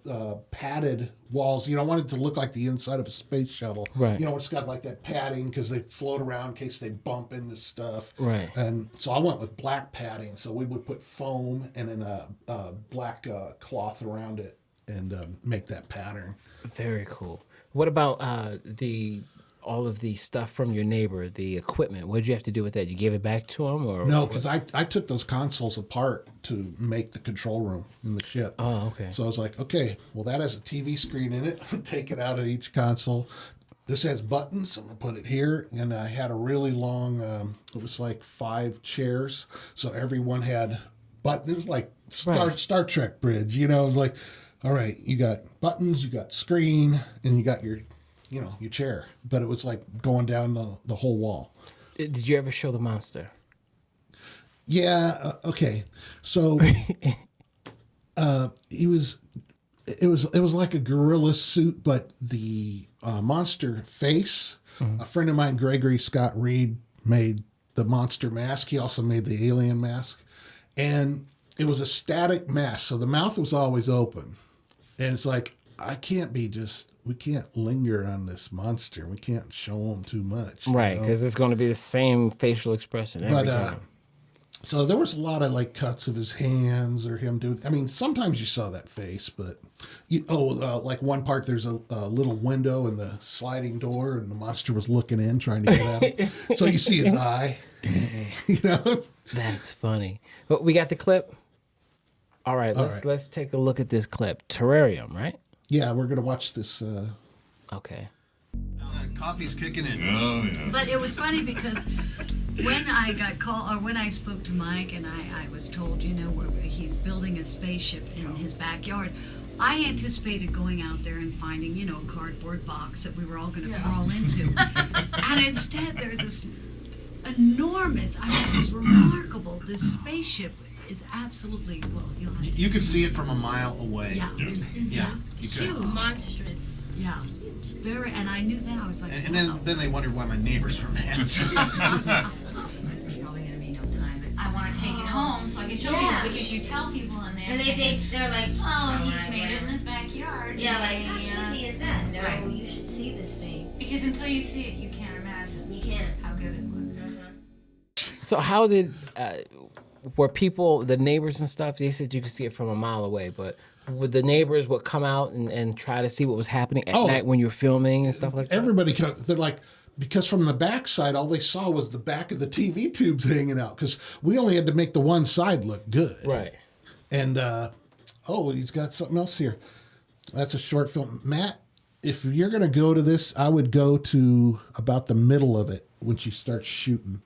Speaker 1: padded walls. You know, I wanted it to look like the inside of a space shuttle.
Speaker 2: Right.
Speaker 1: You know, it's got like that padding because they float around in case they bump into stuff.
Speaker 2: Right.
Speaker 1: And so I went with black padding. So we would put foam and then a black cloth around it and make that pattern.
Speaker 2: Very cool. What about all of the stuff from your neighbor, the equipment? What did you have to do with that? You gave it back to him, or
Speaker 1: no? Because I took those consoles apart to make the control room in the ship.
Speaker 2: Oh, okay.
Speaker 1: So I was like, okay, well that has a TV screen in it. Take it out of each console. This has buttons. I'm gonna put it here, and I had a really long. It was like 5 chairs, so everyone had buttons. It was like Star Trek bridge. You know, it was like, all right, you got buttons, you got screen, and you got your chair. But it was like going down the whole wall.
Speaker 2: Did you ever show the monster?
Speaker 1: Yeah. Okay. So it was like a gorilla suit, but the monster face. Mm-hmm. A friend of mine, Gregory Scott Reed, made the monster mask. He also made the alien mask, and it was a static mask. So the mouth was always open, and it's like, we can't linger on this monster. We can't show him too much.
Speaker 2: Right, because it's going to be the same facial expression every time.
Speaker 1: So there was a lot of like cuts of his hands or him doing. I mean, sometimes you saw that face, but like one part there's a little window in the sliding door, and the monster was looking in, trying to get out. So you see his eye. You know,
Speaker 2: that's funny. But we got the clip. All right, let's take a look at this clip. Terrarium, right?
Speaker 1: Yeah, we're gonna watch this.
Speaker 2: Okay.
Speaker 13: Coffee's kicking in.
Speaker 14: Oh, yeah.
Speaker 15: But it was funny because when I got called, or when I spoke to Mike, and I was told, where he's building a spaceship in his backyard, I anticipated going out there and finding, a cardboard box that we were all going to crawl into, and instead there's this enormous. It was remarkable. This spaceship is absolutely
Speaker 13: you could see it from a mile away.
Speaker 15: Yeah.
Speaker 13: Yeah. You could.
Speaker 15: Huge.
Speaker 12: Monstrous.
Speaker 15: Yeah. Very, and I knew that. I was like,
Speaker 13: and then they wondered why my neighbors were mad.
Speaker 15: There's probably gonna be no time. I want to take it home so I can show people, because you tell people in there.
Speaker 12: And they're like,
Speaker 15: He's made it in his backyard.
Speaker 12: Yeah, like how cheesy is that? No, right. You should see this thing.
Speaker 15: Because until you see it, you can't imagine.
Speaker 12: You can't.
Speaker 15: How good it looks.
Speaker 2: So how did were people, the neighbors and stuff? They said you could see it from a mile away, but would the neighbors come out and try to see what was happening at night when you're filming and stuff like that?
Speaker 1: Everybody, they're like, because from the backside, all they saw was the back of the TV tubes hanging out, because we only had to make the one side look good.
Speaker 2: Right.
Speaker 1: And, he's got something else here. That's a short film. Matt, if you're going to go to this, I would go to about the middle of it when she starts shooting.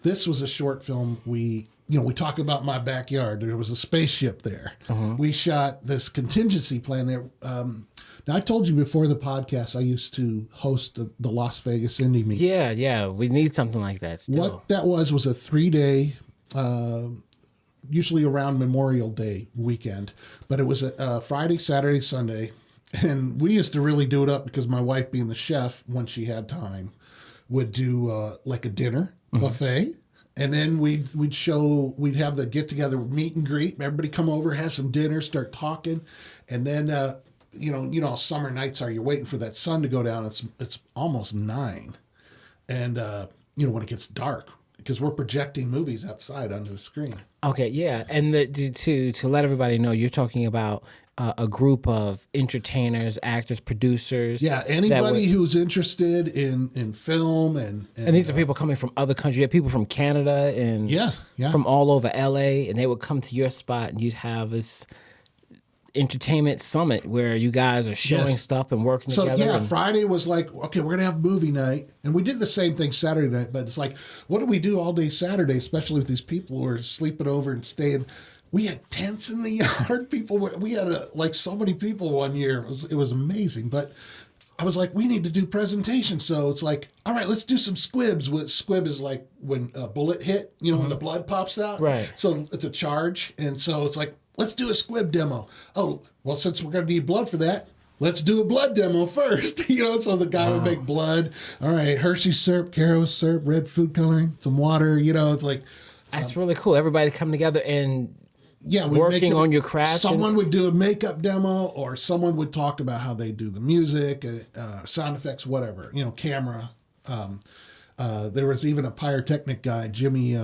Speaker 1: This was a short film we talk about my backyard. There was a spaceship there. Uh-huh. We shot this contingency plan there. Now, I told you before the podcast, I used to host the Las Vegas Indie Meet.
Speaker 2: Yeah. We need something like that still.
Speaker 1: What that was a 3-day, usually around Memorial Day weekend. But it was a Friday, Saturday, Sunday. And we used to really do it up because my wife, being the chef, when she had time, would do like a dinner buffet. And then we'd have the get together, meet and greet. Everybody come over, have some dinner, start talking, and then how summer nights are. You're waiting for that sun to go down. It's almost 9, and when it gets dark, because we're projecting movies outside onto a screen.
Speaker 2: Okay, yeah, and to let everybody know, you're talking about a group of entertainers, actors, producers.
Speaker 1: Yeah, anybody who's interested in film and
Speaker 2: these are people coming from other countries. You have people from Canada and
Speaker 1: yeah.
Speaker 2: from all over LA, and they would come to your spot, and you'd have this entertainment summit where you guys are showing stuff and working together.
Speaker 1: So Friday was like, okay, we're gonna have movie night, and we did the same thing Saturday night. But it's like, what do we do all day Saturday, especially with these people who are sleeping over and staying? We had tents in the yard. We had like so many people one year. It was amazing. But I was like, we need to do presentations. So it's like, all right, let's do some squibs. Squib is like when a bullet hit, when the blood pops out.
Speaker 2: Right.
Speaker 1: So it's a charge. And so it's like, let's do a squib demo. Oh, well, since we're going to need blood for that, let's do a blood demo first. So the guy would make blood. All right, Hershey's syrup, Caro's syrup, red food coloring, some water, it's like.
Speaker 2: That's really cool. Everybody come together and
Speaker 1: we
Speaker 2: working on your craft.
Speaker 1: Someone would do a makeup demo, or someone would talk about how they do the music, sound effects, whatever, camera. There was even a pyrotechnic guy, Jimmy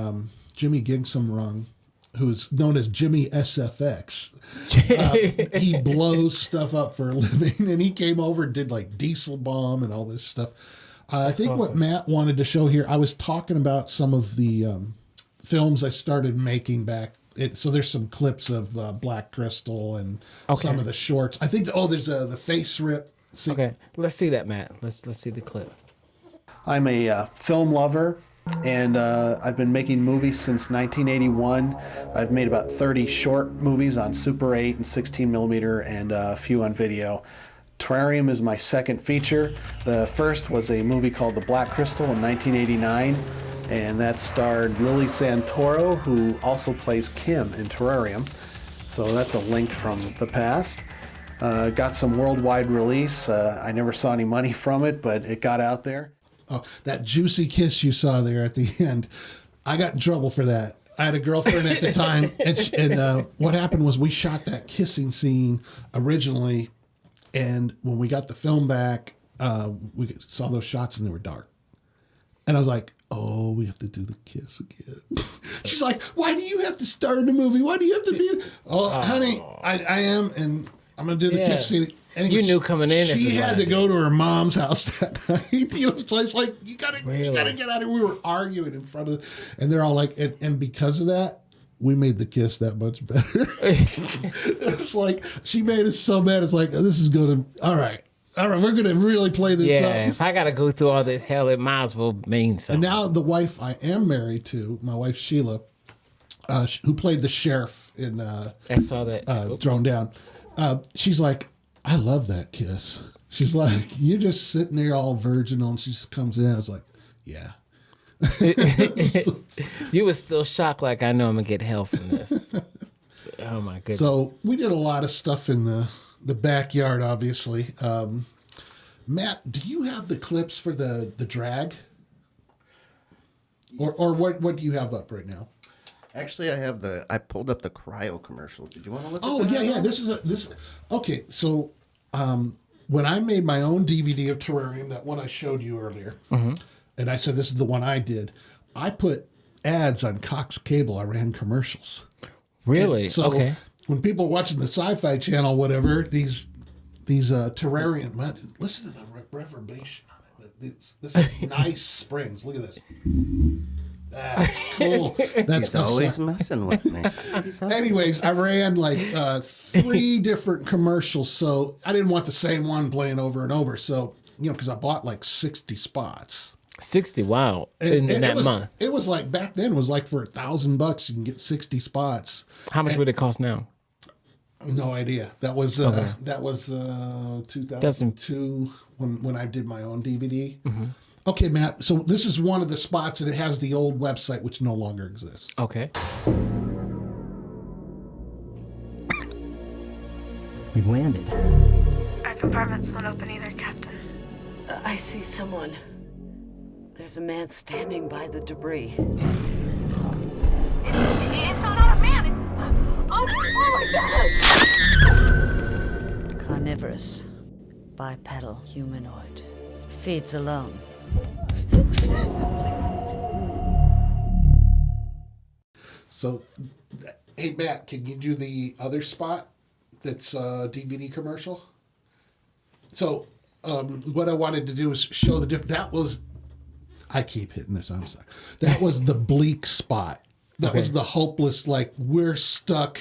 Speaker 1: Gingsomrung, who's known as Jimmy SFX. He blows stuff up for a living, and he came over and did like diesel bomb and all this stuff. I think awesome. What Matt wanted to show here, I was talking about some of the films I started making back. So there's some clips of Black Crystal and some of the shorts. I think, there's the face rip.
Speaker 2: Okay, let's see that, Matt. Let's see the clip.
Speaker 14: I'm a film lover, and I've been making movies since 1981. I've made about 30 short movies on Super 8 and 16 millimeter, and a few on video. Terrarium is my second feature. The first was a movie called The Black Crystal in 1989. And that starred Lily Santoro, who also plays Kim in Terrarium. So that's a link from the past. Got some worldwide release. I never saw any money from it, but it got out there.
Speaker 1: Oh, that juicy kiss you saw there at the end. I got in trouble for that. I had a girlfriend at the time, and what happened was we shot that kissing scene originally, and when we got the film back, we saw those shots and they were dark. And I was like, oh, we have to do the kiss again. She's like, why do you have to star in the movie? Why do you have to be? Honey, I am, and I'm going to do the kiss scene. Anyway,
Speaker 2: you knew coming in.
Speaker 1: She had to go to her mom's house that night. So it's like, you gotta get out of here. We were arguing in front of, and they're all like, and because of that, we made the kiss that much better. It's like, she made us so mad. It's like, this is going to, all right, we're going to really play this up.
Speaker 2: Yeah, if I got to go through all this hell, it might as well mean something.
Speaker 1: And now the wife I am married to, my wife Sheila, who played the sheriff in
Speaker 2: I saw that.
Speaker 1: Thrown Down, she's like, I love that kiss. She's like, you're just sitting there all virginal, and she just comes in. I was like, yeah.
Speaker 2: You were still shocked, like, I know I'm going to get hell from this. Oh, my goodness.
Speaker 1: So we did a lot of stuff in the backyard, obviously. Matt, do you have the clips for the drag? Or what do you have up right now?
Speaker 4: Actually, I pulled up the cryo commercial. Did you want to look at that?
Speaker 1: Oh, yeah. Okay, so when I made my own DVD of Terrarium, that one I showed you earlier, and I said this is the one I did, I put ads on Cox Cable. I ran commercials.
Speaker 2: Really?
Speaker 1: And so when people are watching the Sci-Fi Channel, whatever, these Terrarium, listen to the reverberation on it. This is nice springs. Look at this. That's cool.
Speaker 4: He's always messing with me.
Speaker 1: Anyways, I ran like 3 different commercials, so I didn't want the same one playing over and over. So, because I bought like 60 spots.
Speaker 2: 60, wow. In that month.
Speaker 1: It was like, back then, it was like for $1,000, you can get 60 spots.
Speaker 2: How much would it cost now?
Speaker 1: No idea. That was 2002 when I did my own DVD. Mm-hmm. Okay, Matt, so this is one of the spots, and it has the old website, which no longer exists.
Speaker 2: Okay.
Speaker 3: We've landed.
Speaker 16: Our compartments won't open either, Captain.
Speaker 3: I see someone. There's a man standing by the debris.
Speaker 10: It's not a man. It's... Oh my God!
Speaker 3: Carnivorous. Bipedal humanoid. Feeds alone.
Speaker 1: So, hey, Matt, can you do the other spot that's a DVD commercial? So, what I wanted to do is show the difference. That was, I keep hitting this, I'm sorry. That was the bleak spot. That was the hopeless, like, we're stuck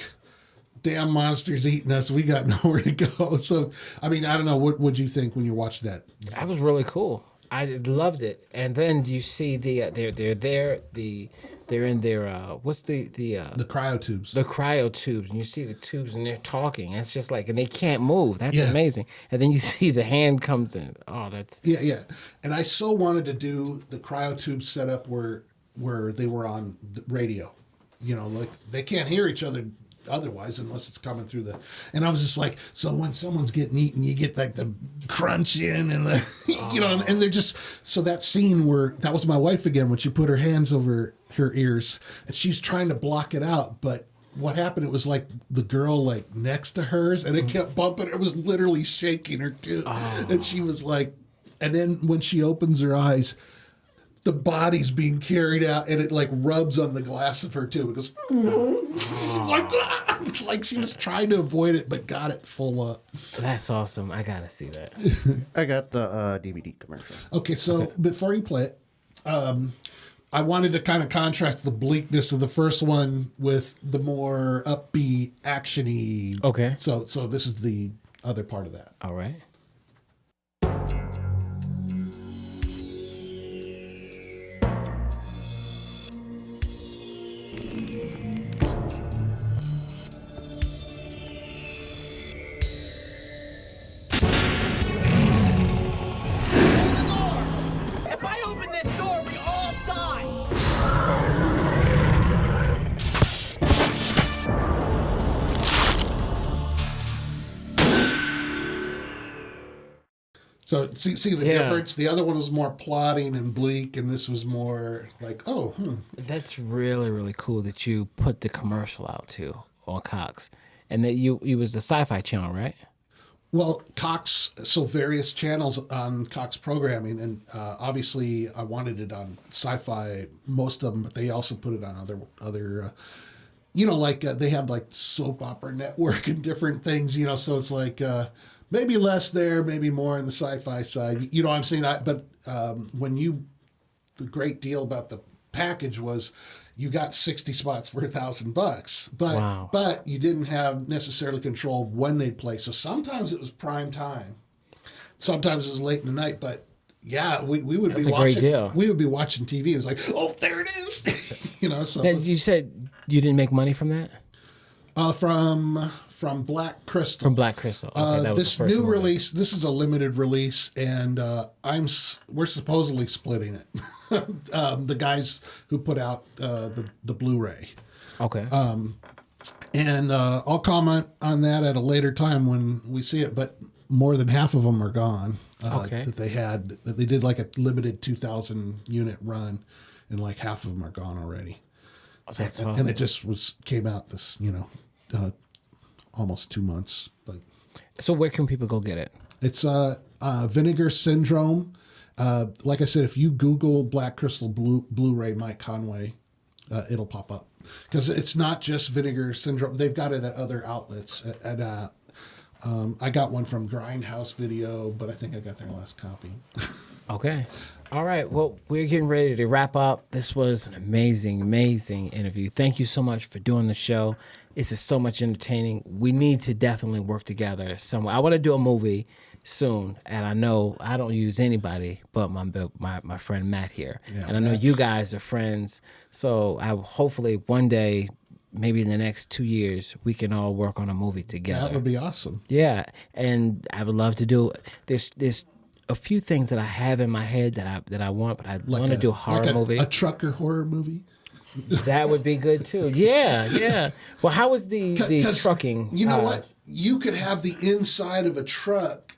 Speaker 1: damn monster's eating us. We got nowhere to go. So, I mean, I don't know. What would you think when you watched that?
Speaker 2: That was really cool. I loved it. And then you see they're in their what's the
Speaker 1: cryo tubes.
Speaker 2: The cryo tubes, and you see the tubes, and they're talking. And it's just like, and they can't move. That's
Speaker 1: Yeah.
Speaker 2: amazing. And then you see the hand comes in. Oh, that's
Speaker 1: Yeah. And I so wanted to do the cryo tube setup where they were on the radio. You know, like they can't hear each other otherwise unless it's coming through the. And I was just like, so when someone's getting eaten, you get like the crunching and the, you know, and they're just. So that scene where that was my wife again when she put her hands over her ears and she's trying to block it out, but what happened? It was like the girl like next to hers, and it kept bumping. It was literally shaking her too, and she was like, and then when she opens her eyes. The body's being carried out, and it like rubs on the glass of her too. It goes, it's like she was trying to avoid it, but got it full up.
Speaker 2: That's awesome. I gotta see that.
Speaker 4: I got the DVD commercial.
Speaker 1: Okay, so before you play it, I wanted to kind of contrast the bleakness of the first one with the more upbeat, actiony.
Speaker 2: Okay.
Speaker 1: So this is the other part of that.
Speaker 2: All right.
Speaker 1: So see the difference? The other one was more plotting and bleak, and this was more like,
Speaker 2: That's really, really cool that you put the commercial out too on Cox. And that you was the Sci-Fi Channel, right?
Speaker 1: Well, Cox, so various channels on Cox programming, and obviously I wanted it on Sci-Fi, most of them, but they also put it on other you know, like they had like Soap Opera Network and different things, you know, so it's like maybe less there, maybe more on the Sci-Fi side. You know what I'm saying? But the great deal about the package was you got 60 spots for $1,000, but you didn't have necessarily control of when they'd play. So sometimes it was prime time, sometimes it was late in the night. But yeah, we would
Speaker 2: That's
Speaker 1: be
Speaker 2: a
Speaker 1: watching.
Speaker 2: great deal.
Speaker 1: We would be watching TV. And it's like, oh, there it is. You know. So
Speaker 2: Now, you said you didn't make money from that?
Speaker 1: From Black Crystal.
Speaker 2: From Black Crystal. Okay, that was
Speaker 1: this
Speaker 2: the first
Speaker 1: new
Speaker 2: one.
Speaker 1: release. This is a limited release, and we're supposedly splitting it. The guys who put out the Blu-ray.
Speaker 2: Okay.
Speaker 1: And I'll comment on that at a later time when we see it. But more than half of them are gone.
Speaker 2: Okay.
Speaker 1: That they did like a limited 2,000 unit run, and like half of them are gone already.
Speaker 2: That's
Speaker 1: and
Speaker 2: awesome.
Speaker 1: it just came out this almost 2 months. But
Speaker 2: so where can people go get it?
Speaker 1: it's Vinegar Syndrome. Like I said, if you Google Black Crystal Blu-ray Mike Conway, it'll pop up because it's not just Vinegar Syndrome. They've got it at other outlets. I got one from Grindhouse Video, but I think I got their last copy.
Speaker 2: Okay. All right. Well, we're getting ready to wrap up. This was an amazing, amazing interview. Thank you so much for doing the show. This is so much entertaining. We need to definitely work together somewhere. I want to do a movie soon, and I know I don't use anybody but my friend Matt here.
Speaker 1: Yeah,
Speaker 2: and I know you guys are friends. So I hopefully one day, maybe in the next 2 years, we can all work on a movie together.
Speaker 1: That would be awesome.
Speaker 2: Yeah, and I would love to do. There's a few things that I have in my head that I want, but I want to do a horror movie.
Speaker 1: A trucker horror movie.
Speaker 2: That would be good too. Yeah. Well, how was the trucking?
Speaker 1: You know what? You could have the inside of a truck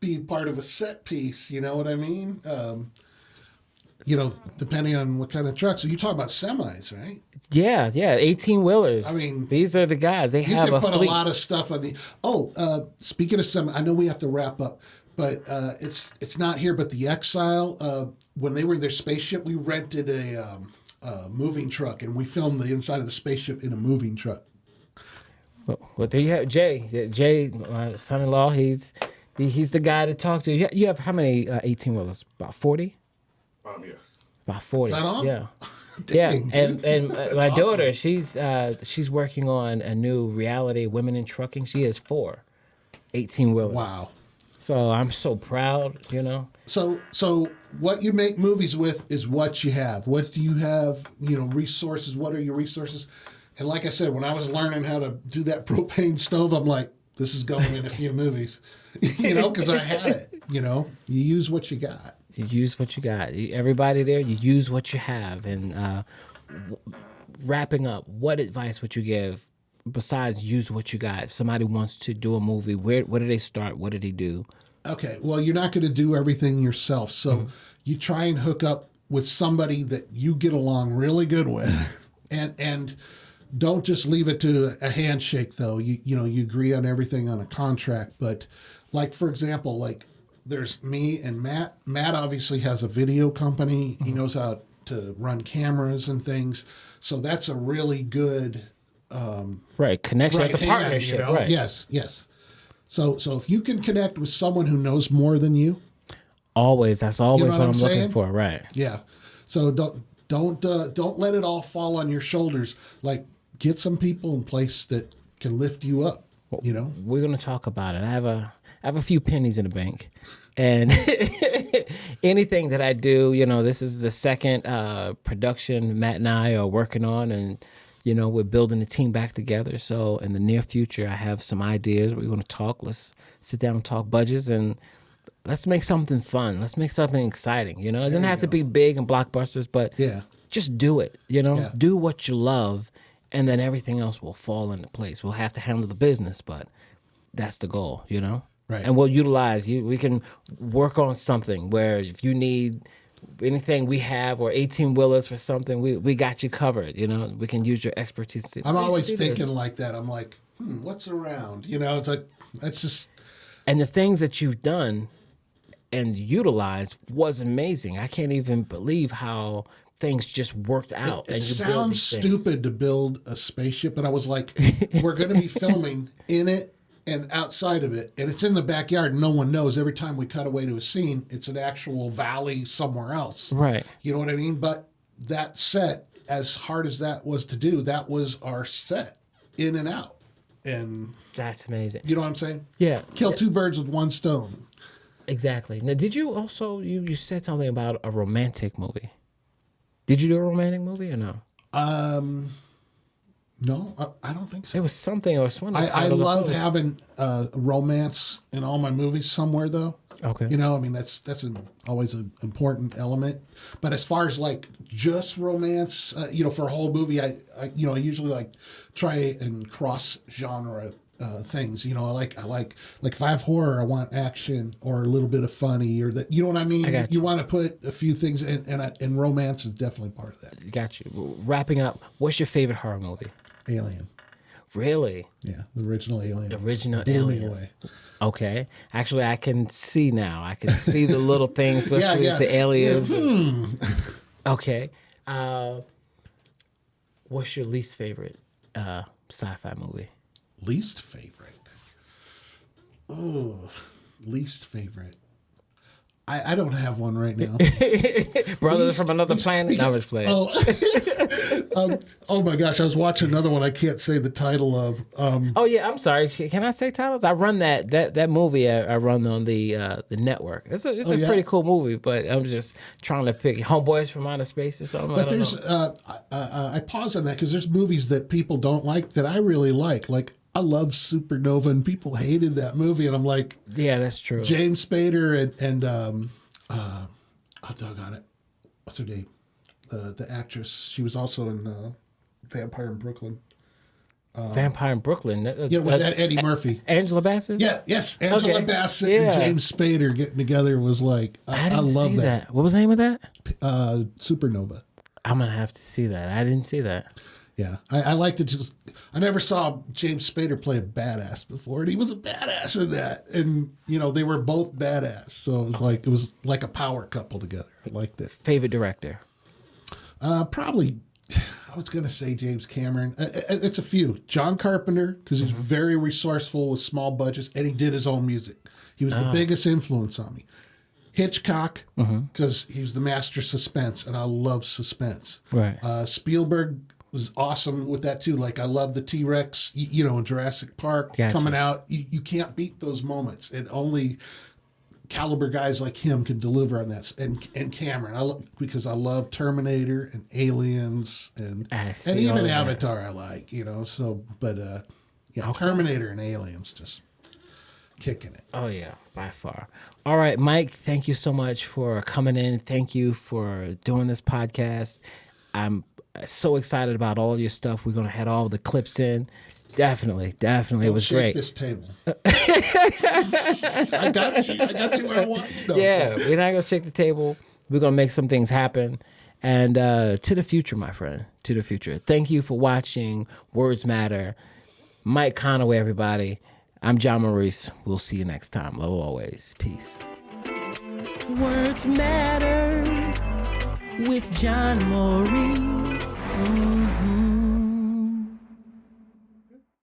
Speaker 1: be part of a set piece. You know what I mean? Depending on what kind of truck. So you talk about semis, right?
Speaker 2: Yeah, 18-wheelers.
Speaker 1: I mean,
Speaker 2: these are the guys. They have
Speaker 1: you
Speaker 2: a
Speaker 1: can put
Speaker 2: fleet.
Speaker 1: a lot of stuff on the. Speaking of semi, I know we have to wrap up, but it's not here. But the Exile, when they were in their spaceship, we rented a moving truck, and we filmed the inside of the spaceship in a moving truck.
Speaker 2: Well, there you have Jay. Jay, my son-in-law. He's the guy to talk to. You have how many 18-wheelers? About 40.
Speaker 9: Yes.
Speaker 2: About 40.
Speaker 1: Is that all?
Speaker 2: Yeah. Yeah, and my daughter, she's working on a new reality, Women in Trucking. She has 4 18-wheelers.
Speaker 1: Wow.
Speaker 2: So I'm so proud, you know.
Speaker 1: So what you make movies with is what you have. What do you have? You know, resources. What are your resources? And like I said, when I was learning how to do that propane stove, I'm like, this is going in a few movies, you know, because I had it. You know, you use what you got.
Speaker 2: You use what you got. Everybody there, you use what you have. And wrapping up, what advice would you give besides use what you got? If somebody wants to do a movie, where do they start? What do they do?
Speaker 1: Okay, well, you're not going to do everything yourself. So you try and hook up with somebody that you get along really good with. And don't just leave it to a handshake, though. You know, you agree on everything on a contract. But like, for example, like there's me and Matt. Matt obviously has a video company. He knows how to run cameras and things. So that's a really good
Speaker 2: right connection.
Speaker 1: Right
Speaker 2: It's a
Speaker 1: hand,
Speaker 2: partnership,
Speaker 1: you know?
Speaker 2: right?
Speaker 1: Yes. So if you can connect with someone who knows more than you,
Speaker 2: that's always
Speaker 1: you know
Speaker 2: what I'm looking
Speaker 1: saying?
Speaker 2: for, right?
Speaker 1: Yeah. So don't let it all fall on your shoulders. Like, get some people in place that can lift you up. You know,
Speaker 2: we're gonna talk about it. I have a few pennies in the bank, and anything that I do, you know, this is the second production Matt and I are working on, and you know, we're building the team back together. So in the near future, I have some ideas. We're gonna talk. Let's sit down and talk budgets, and let's make something fun. Let's make something exciting. You know, it doesn't have to be big and blockbusters, but just do it. You know, do what you love. And then everything else will fall into place. We'll have to handle the business, but that's the goal, you know?
Speaker 1: Right.
Speaker 2: And we'll utilize you. We can work on something where if you need anything we have or 18-wheelers for something, we got you covered, you know? We can use your expertise.
Speaker 1: I'm always thinking like that. I'm like, what's around? You know, it's like, that's just.
Speaker 2: And the things that you've done and utilized was amazing. I can't even believe how things just worked out.
Speaker 1: It sounds stupid to build a spaceship, but I was like, we're going to be filming in it and outside of it, and it's in the backyard, and no one knows. Every time we cut away to a scene, it's an actual valley somewhere else.
Speaker 2: Right.
Speaker 1: You know what I mean? But that set, as hard as that was to do, that was our set, in and out. And
Speaker 2: that's amazing.
Speaker 1: You know what I'm saying?
Speaker 2: Yeah.
Speaker 1: Kill 2 birds with 1 stone.
Speaker 2: Exactly. Now, did you also, you said something about a romantic movie. Did you do a romantic movie or no?
Speaker 1: No, I don't think so.
Speaker 2: It was something. Or one of the
Speaker 1: I
Speaker 2: titles
Speaker 1: love having romance in all my movies somewhere, though.
Speaker 2: Okay.
Speaker 1: You know, I mean, that's always an important element. But as far as like just romance, you know, for a whole movie, I usually like try and cross genre things. You know, I like if I have horror, I want action or a little bit of funny or that. You know what I mean? You want to put a few things in, and romance is definitely part of that.
Speaker 2: Got you. Wrapping up, what's your favorite horror movie?
Speaker 1: Alien.
Speaker 2: Really?
Speaker 1: Yeah, the original Alien.
Speaker 2: The original
Speaker 1: Blew me
Speaker 2: Alien.
Speaker 1: away.
Speaker 2: Okay. Actually, I can see now. I can see the little things, especially with the aliens. Okay. What's your least favorite sci-fi movie?
Speaker 1: Least favorite? Oh, least favorite. I don't have one right now.
Speaker 2: Brothers from another planet? No, I'm just playing.
Speaker 1: Oh my gosh, I was watching another one I can't say the title of.
Speaker 2: Oh yeah, I'm sorry. Can I say titles? I run that movie. I run on the network. It's a pretty cool movie, but I'm just trying to pick Homeboys from Outer Space or something.
Speaker 1: But there's I pause on that because there's movies that people don't like that I really like. Like I love Supernova, and people hated that movie, and I'm like,
Speaker 2: yeah, that's true.
Speaker 1: James Spader and oh doggone it, what's her name? The actress. She was also in Vampire in Brooklyn.
Speaker 2: Vampire in Brooklyn.
Speaker 1: Yeah, with that Eddie Murphy.
Speaker 2: Angela Bassett?
Speaker 1: Yeah, yes. Angela Bassett and James Spader getting together was like, I love that.
Speaker 2: What was the name of that?
Speaker 1: Supernova.
Speaker 2: I'm going to have to see that. I didn't see that.
Speaker 1: Yeah, I liked it. I never saw James Spader play a badass before, and he was a badass in that. And, you know, they were both badass. So it was like a power couple together. I liked it.
Speaker 2: Favorite director?
Speaker 1: Probably, I was going to say James Cameron. It's a few. John Carpenter, because he's very resourceful with small budgets, and he did his own music. He was the biggest influence on me. Hitchcock, because he's the master of suspense, and I love suspense.
Speaker 2: Right.
Speaker 1: Spielberg was awesome with that too. Like I love the T-Rex, in Jurassic Park coming out. You can't beat those moments, and only caliber guys like him can deliver on that. And Cameron, because I love Terminator and Aliens and even Avatar. I like, Terminator and Aliens just kicking it.
Speaker 2: Oh yeah, by far. All right, Mike, thank you so much for coming in. Thank you for doing this podcast. I'm so excited about all your stuff. We're gonna have all the clips in. Definitely. It was great.
Speaker 1: This table. I got you where I want. No.
Speaker 2: Yeah, we're not gonna shake the table. We're gonna make some things happen. And to the future, my friend. To the future. Thank you for watching Words Matter. Mike Conway, everybody. I'm John Maurice. We'll see you next time. Love always. Peace. Words Matter with John Maurice. Mm-hmm.